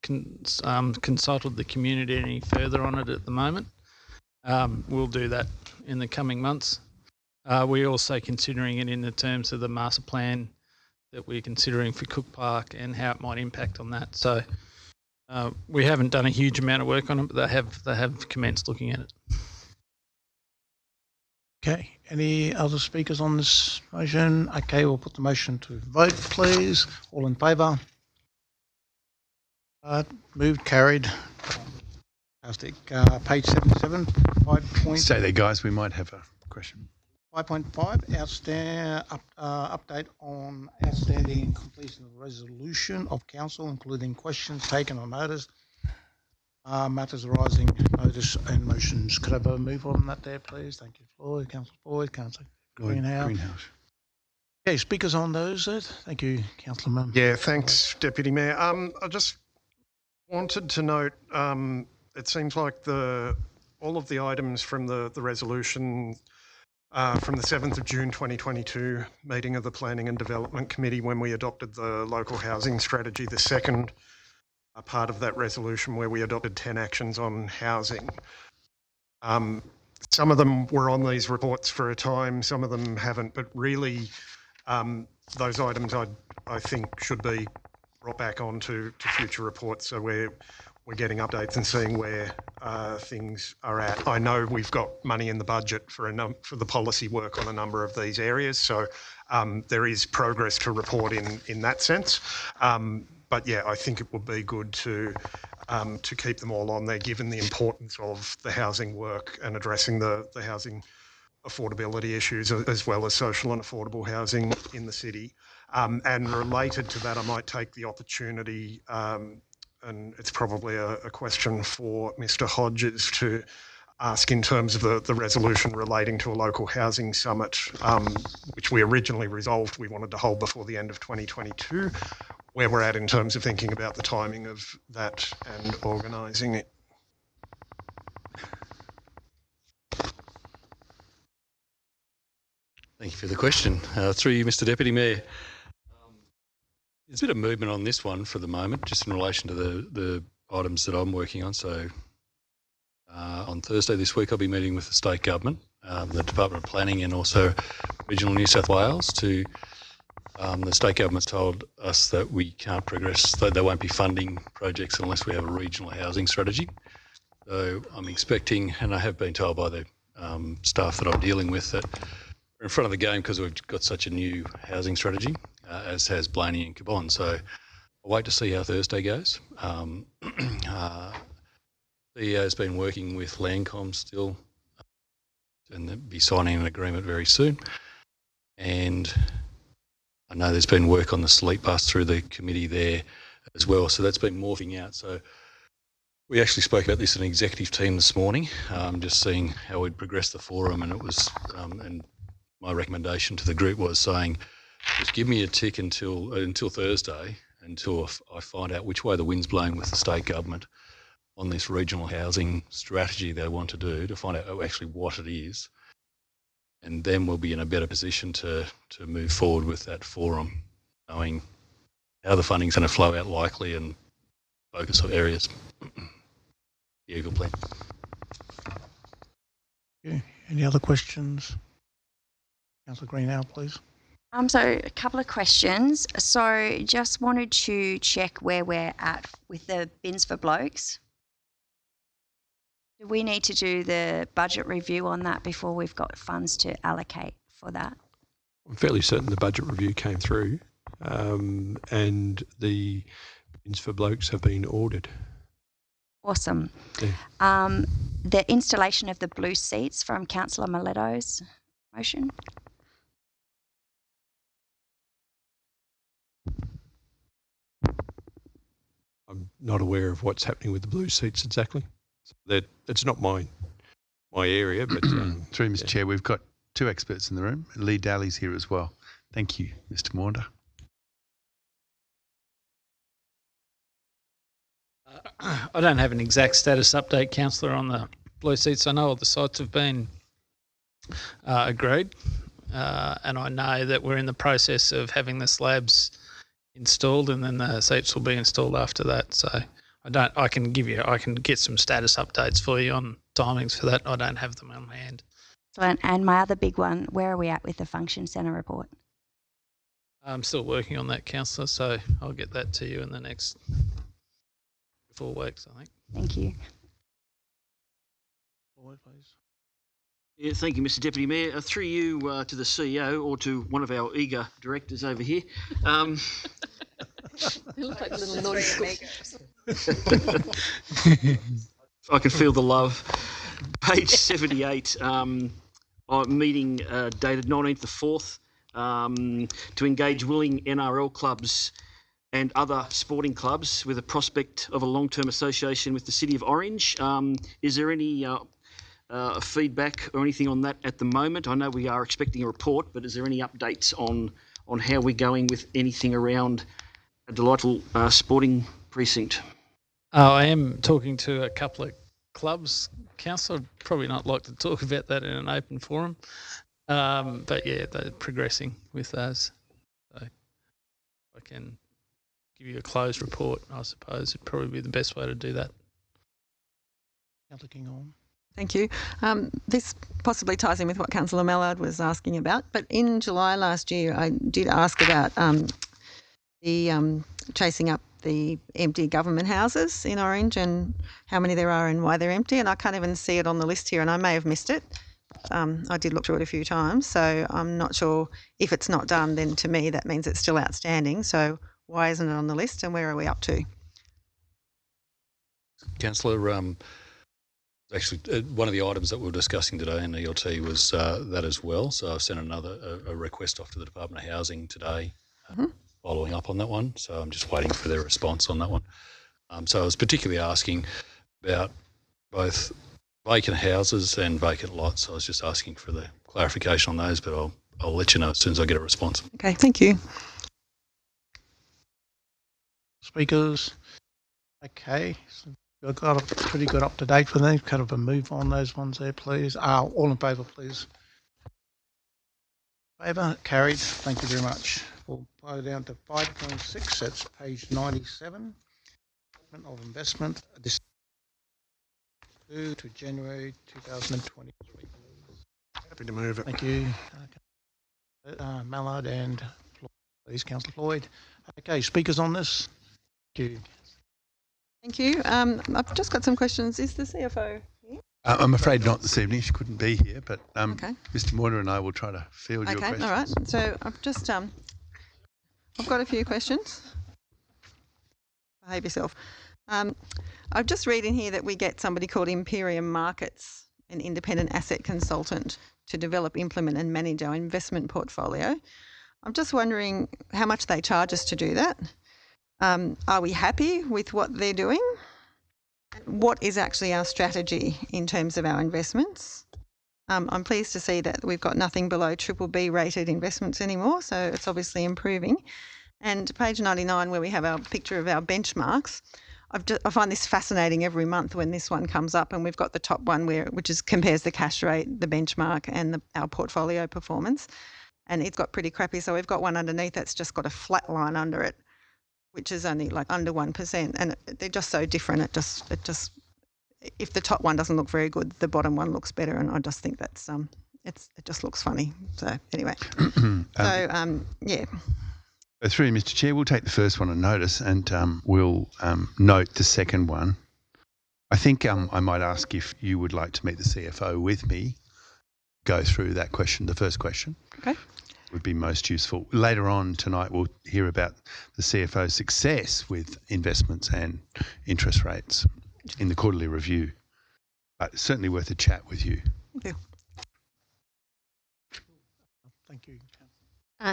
consulted the community any further on it at the moment. We'll do that in the coming months. We're also considering it in the terms of the master plan that we're considering for Cook Park and how it might impact on that. So we haven't done a huge amount of work on it, but they have commenced looking at it. Okay, any other speakers on this motion? Okay, we'll put the motion to vote, please. All in favour? Moved, carried. Fantastic. Page 77, 5. Stay there, guys. We might have a question. 5.5, update on outstanding and completion of resolution of council, including questions taken on notice, matters arising, notice and motions. Could I have a move on that there, please? Thank you, Floyd. Councillor Floyd, Councillor Greenhouse. Okay, speakers on those. Thank you, Councillor Mann. Yeah, thanks, Deputy Mayor. I just wanted to note, it seems like all of the items from the resolution from the 7th of June 2022 meeting of the Planning and Development Committee when we adopted the local housing strategy, the second part of that resolution where we adopted 10 actions on housing. Some of them were on these reports for a time, some of them haven't, but really those items I think should be brought back onto future reports so we're getting updates and seeing where things are at. I know we've got money in the budget for the policy work on a number of these areas, so there is progress to report in that sense. But yeah, I think it would be good to keep them all on there, given the importance of the housing work and addressing the housing affordability issues, as well as social and affordable housing in the city. And related to that, I might take the opportunity, and it's probably a question for Mr. Hodges to ask in terms of the resolution relating to a local housing summit, which we originally resolved we wanted to hold before the end of 2022, where we're at in terms of thinking about the timing of that and organising it. Thank you for the question. Through you, Mr. Deputy Mayor. There's a bit of movement on this one for the moment, just in relation to the items that I'm working on. So on Thursday this week, I'll be meeting with the state government, the Department of Planning and also Regional New South Wales to the state government's told us that we can't progress, that they won't be funding projects unless we have a regional housing strategy. So I'm expecting, and I have been told by the staff that I'm dealing with, that we're in front of the game because we've got such a new housing strategy, as has Blaney and Cabon. So I'll wait to see how Thursday goes. CEO has been working with Landcom still and they'll be signing an agreement very soon. And I know there's been work on the sleep bus through the committee there as well. So that's been morphing out. So we actually spoke about this in an executive team this morning, just seeing how we'd progress the forum. And it was, and my recommendation to the group was saying, just give me a tick until Thursday, until I find out which way the wind's blowing with the state government. on this regional housing strategy they want to do, to find out actually what it is. And then we'll be in a better position to move forward with that forum, knowing how the funding's going to flow out likely and focus on areas. The Eagle Plan. Okay. Any other questions? Councillor Greenhow, please. So a couple of questions. So just wanted to check where we're at with the bins for blokes. Do we need to do the budget review on that before we've got funds to allocate for that? I'm fairly certain the budget review came through, and the bins for blokes have been ordered. Awesome. Yeah. The installation of the blue seats from Councillor Miletto's motion. I'm not aware of what's happening with the blue seats exactly. It's not my area, but through Mr. Chair, we've got two experts in the room. Lee Daly's here as well. Thank you, Mr. Maunder. I don't have an exact status update, Councillor, on the blue seats. I know all the sites have been agreed, and I know that we're in the process of having the slabs installed, and then the seats will be installed after that. So I can get some status updates for you on timings for that. I don't have them on hand. Excellent. And my other big one, where are we at with the function centre report? I'm still working on that, Councillor, so I'll get that to you in the next 4 weeks, I think. Thank you. Forward, please. Yeah, thank you, Mr. Deputy Mayor. Through you to the CEO or to one of our eager directors over here. They look like little naughty schools. I can feel the love. Page 78, meeting dated 19th the 4th, to engage willing NRL clubs and other sporting clubs with a prospect of a long-term association with the City of Orange. Is there any feedback or anything on that at the moment? I know we are expecting a report, but is there any updates on how we're going with anything around a delightful sporting precinct? I am talking to a couple of clubs, Councillor. I'd probably not like to talk about that in an open forum, but yeah, they're progressing with those. So I can give you a closed report, I suppose. It'd probably be the best way to do that. Councillor King-Orme. Thank you. This possibly ties in with what Councillor Mallard was asking about, but in July last year I did ask about the chasing up the empty government houses in Orange and how many there are and why they're empty, and I can't even see it on the list here, and I may have missed it. I did look through it a few times, so I'm not sure if it's not done, then to me that means it's still outstanding. So why isn't it on the list and where are we up to? Councillor, actually, one of the items that we were discussing today in ELT was that as well. So I've sent a request off to the Department of Housing today, following up on that one. So I'm just waiting for their response on that one. So I was particularly asking about both vacant houses and vacant lots. I was just asking for the clarification on those, but I'll let you know as soon as I get a response. Okay, thank you. Speakers. Okay. So we've got a pretty good up to date for them. Kind of a move on those ones there, please. All in favour, please. Favour, carried. Thank you very much. We'll go down to 5.6. That's page 97. Of investment. This to January 2023. Happy to move it. Thank you. Mallard and please, Councillor Floyd. Okay, speakers on this. Thank you. Thank you. I've just got some questions. Is the CFO here? I'm afraid not this evening. She couldn't be here, but Okay. Mr. Maunder and I will try to field your questions. Okay, all right. So I've just I've got a few questions. Behave yourself. I've just read in here that we get somebody called Imperium Markets, an independent asset consultant, to develop, implement and manage our investment portfolio. I'm just wondering how much they charge us to do that. Are we happy with what they're doing? What is actually our strategy in terms of our investments? I'm pleased to see that we've got nothing below BBB rated investments anymore, so it's obviously improving. And page 99, where we have our picture of our benchmarks, I find this fascinating every month when this one comes up, and we've got the top one which compares the cash rate, the benchmark, and our portfolio performance, and it's got pretty crappy. So we've got one underneath that's just got a flat line under it, which is only like under 1%, and they're just so different. It just if the top one doesn't look very good, the bottom one looks better, and I just think that's it just looks funny. So anyway, yeah. Through you, Mr. Chair, we'll take the first one on notice, and we'll note the second one. I think I might ask if you would like to meet the CFO with me, go through that question, the first question. Okay. Would be most useful. Later on tonight, we'll hear about the CFO's success with investments and interest rates in the quarterly review. But certainly worth a chat with you. Thank you. Thank you.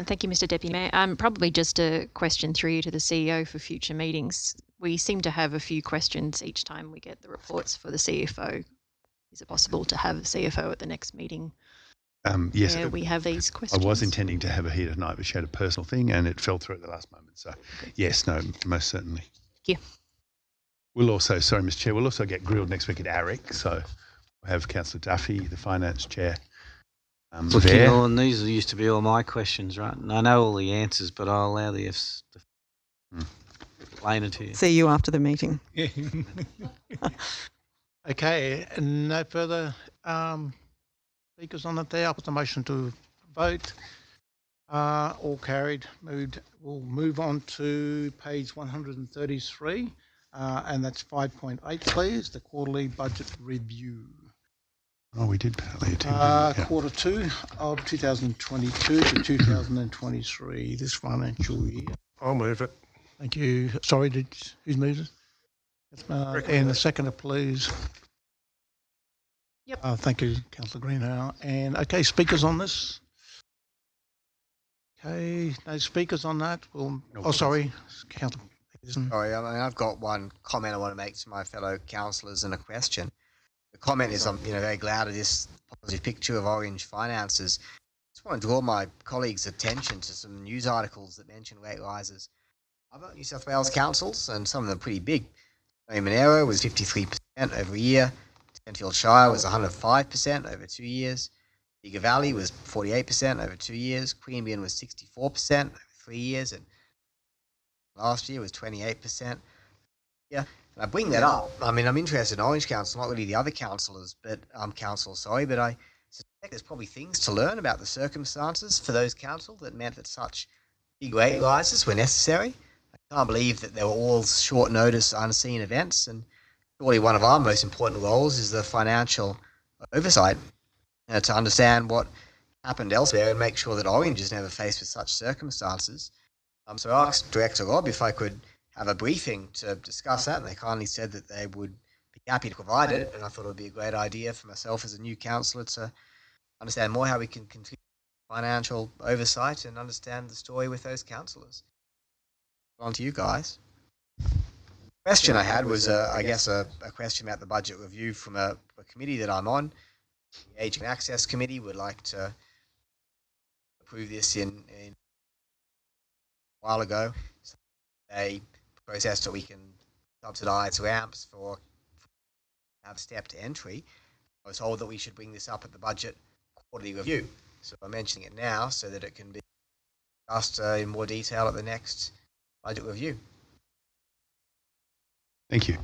Thank you, Mr. Deputy Mayor. Probably just a question through you to the CEO for future meetings. We seem to have a few questions each time we get the reports for the CFO. Is it possible to have the CFO at the next meeting? Yes. Where we have these questions? I was intending to have her here tonight, but she had a personal thing and it fell through at the last moment. So, yes, no, most certainly. Thank you. We'll also, sorry, Mr. Chair, we'll also get grilled next week at ARIC. So we'll have Councillor Duffy, the Finance Chair, Looking on, these used to be all my questions, right? And I know all the answers, but I'll allow the Fs to explain it to you. See you after the meeting. Yeah. Okay, no further speakers on it there. I'll put the motion to vote. All carried. We'll move on to page 133, and that's 5.8, please, the quarterly budget review. Oh, we did palliative. Quarter 2 of 2022 to 2023, this financial year. I'll move it. Thank you. Sorry, who's moved it? And the seconder, please. Yep. Thank you, Councillor Greenhow. And okay, speakers on this? Okay, no speakers on that. Sorry, Councillor Peterson. Sorry, I've got one comment I want to make to my fellow councillors and a question. The comment is I'm very glad of this positive picture of Orange finances. I just want to draw my colleagues' attention to some news articles that mention rate rises. Other New South Wales councils, and some of them pretty big. Monaro was 53% over a year. Tenfield Shire was 105% over 2 years. Bega Valley was 48% over 2 years. Queanbeyan was 64% over 3 years. And last year was 28%. Yeah. And I bring that up. I mean, I'm interested in Orange Council, not really the other councillors, but but I suspect there's probably things to learn about the circumstances for those council that meant that such big rate rises were necessary. I can't believe that they were all short notice, unseen events, and surely one of our most important roles is the financial oversight to understand what happened elsewhere and make sure that Orange is never faced with such circumstances. So I asked Director Rob if I could have a briefing to discuss that, and they kindly said that they would be happy to provide it, and I thought it would be a great idea for myself as a new councillor to understand more how we can contribute to financial oversight and understand the story with those councillors. On to you guys. The question I had was, I guess, a question about the budget review from a committee that I'm on. The Aging Access Committee would like to approve this in a while ago. A process that we can subsidise ramps for have stepped entry. I was told that we should bring this up at the budget quarterly review. So I'm mentioning it now so that it can be discussed in more detail at the next budget review. Thank you.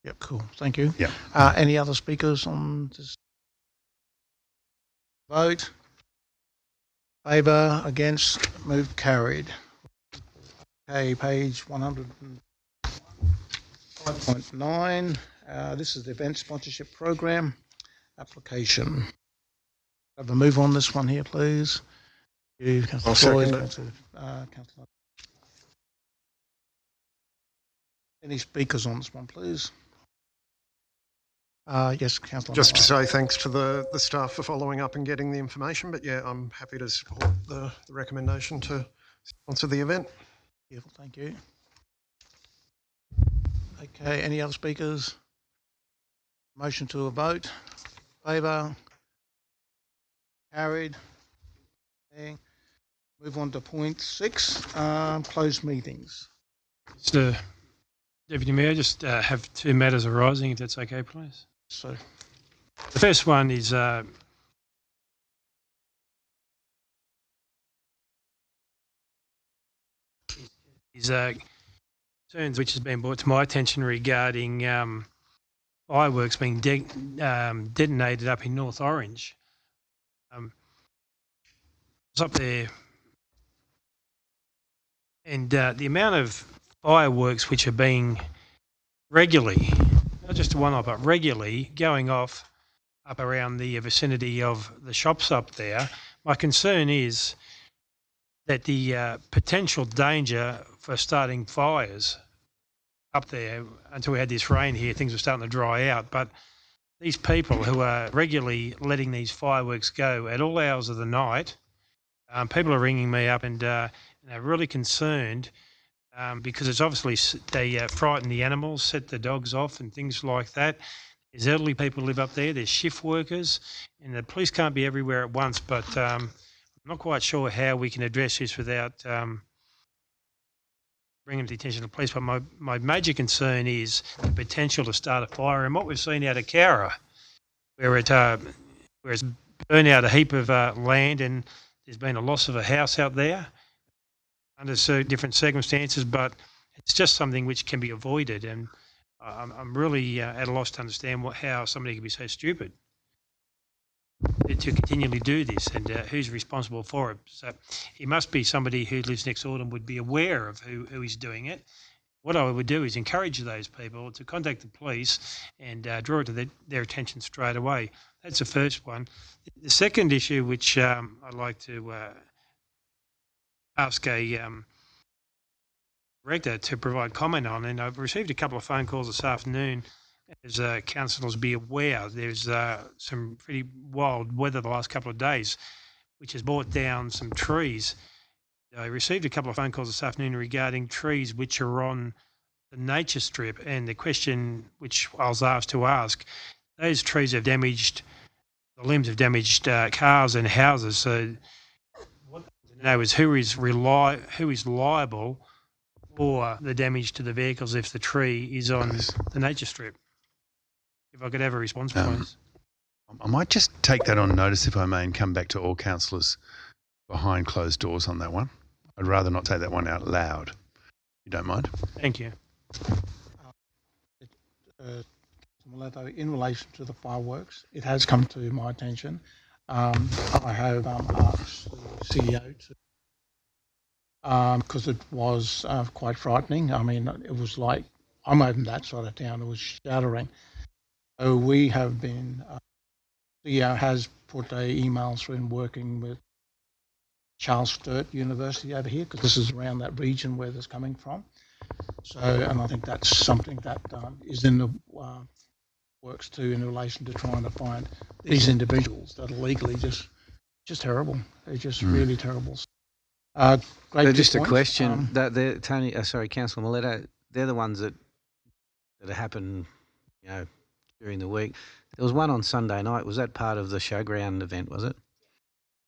Yep, cool. Thank you. Yeah. Any other speakers on this vote? Favour, against, moved, carried. Okay, page 105.9. This is the event sponsorship program application. Have a move on this one here, please. You, Councillor Floyd, Councillor. Any speakers on this one, please? Yes, Councillor. Just to say thanks to the staff for following up and getting the information, but yeah, I'm happy to support the recommendation to sponsor the event. Beautiful, thank you. Okay, any other speakers? Motion to a vote. Favour? Carried. Move on to point 6, closed meetings. Mr. Deputy Mayor, just have 2 matters arising, if that's okay, please. So, the first one is concerns which has been brought to my attention regarding fireworks being detonated up in North Orange. I was up there, and the amount of fireworks which are being regularly, not just a one-off, but regularly going off up around the vicinity of the shops up there. My concern is that the potential danger for starting fires up there, until we had this rain here, things were starting to dry out. But these people who are regularly letting these fireworks go at all hours of the night, people are ringing me up and are really concerned because it's obviously they frighten the animals, set the dogs off and things like that. There's elderly people who live up there, there's shift workers, and the police can't be everywhere at once. But I'm not quite sure how we can address this without bringing them to the attention of the police. But my major concern is the potential to start a fire. And what we've seen out of Cowra, where it's burned out a heap of land and there's been a loss of a house out there under different circumstances, but it's just something which can be avoided. And I'm really at a loss to understand how somebody can be so stupid to continually do this, and who's responsible for it. So it must be somebody who lives next door and would be aware of who is doing it. What I would do is encourage those people to contact the police and draw it to their attention straight away. That's the first one. The second issue, which I'd like to ask a director to provide comment on, and I've received a couple of phone calls this afternoon. As councillors be aware, there's some pretty wild weather the last couple of days, which has brought down some trees. I received a couple of phone calls this afternoon regarding trees which are on the nature strip, and the question which I was asked to ask, those trees have damaged, the limbs have damaged cars and houses. So what I want to know is who is liable for the damage to the vehicles if the tree is on the nature strip. If I could have a response, please. I might just take that on notice, if I may, and come back to all councillors behind closed doors on that one. I'd rather not take that one out loud. You don't mind? Thank you. In relation to the fireworks, it has come to my attention. I have asked the CEO to, because it was quite frightening. I mean, it was like, I'm over that side of town, it was shattering. So we have been, CEO has put emails through and working with Charles Sturt University over here, because this is around that region where this coming from. So, and I think that's something that is in the works too, in relation to trying to find these individuals that are legally just terrible. They're just really terrible. Great. So just a question. That Tony, Councillor Muleta, they're the ones that happen, during the week. There was one on Sunday night. Was that part of the showground event? Was it?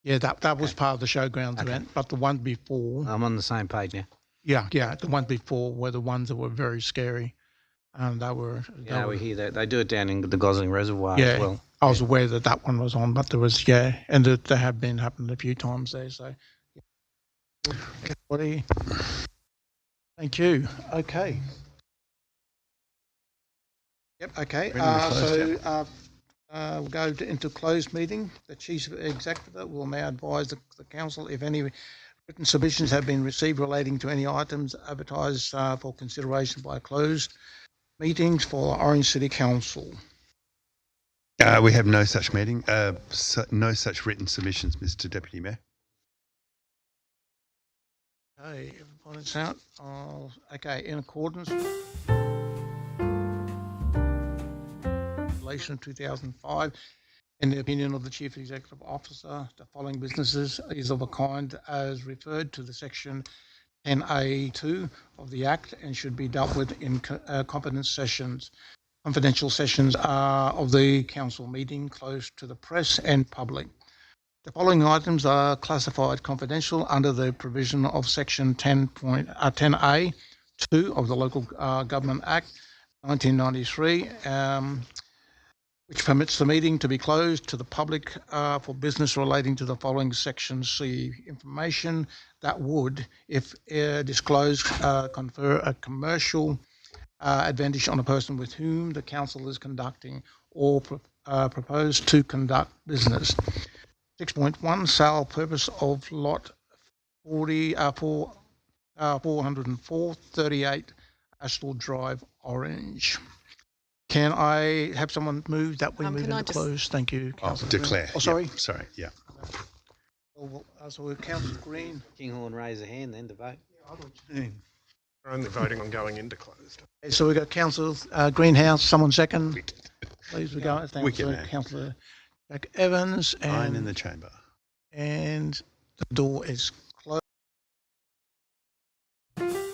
Yeah, that was part of the showgrounds event. But the one before, I'm on the same page now. Yeah, the ones before were the ones that were very scary, and they were. We hear that they do it down in the Gosling Reservoir as well. I was aware that one was on, but there was and there have been happened a few times there. So, everybody, thank you. Okay. Yep. Okay. We'll go into closed meeting. The Chief Executive will now advise the Council if any written submissions have been received relating to any items advertised for consideration by closed meetings for Orange City Council. We have no such meeting, no such written submissions, Mr. Deputy Mayor. Okay, everybody's out. Okay, in accordance Regulation 2005, in the opinion of the Chief Executive Officer, the following businesses is of a kind as referred to the section 10A2 of the Act and should be dealt with in confidential sessions of the Council meeting closed to the press and public. The following items are classified confidential under the provision of Section 10A 2 of the Local Government Act 1993, which permits the meeting to be closed to the public for business relating to the following sections. See information that would, if disclosed, confer a commercial advantage on a person with whom the council is conducting or propose to conduct business. 6.1, sale purpose of lot 404 38 Astle Drive, Orange. Can I have someone move that we move into close? Thank you, Councillor declare. Oh, sorry. Yep, sorry, yeah. So Councillor Green. Kinghorn raise a hand then to vote. We're only voting on going into closed. Okay, so we've got Councillor Greenhouse, someone second. Please, we go. Thank you, Councillor Jack Evans. Iron in the chamber. And the door is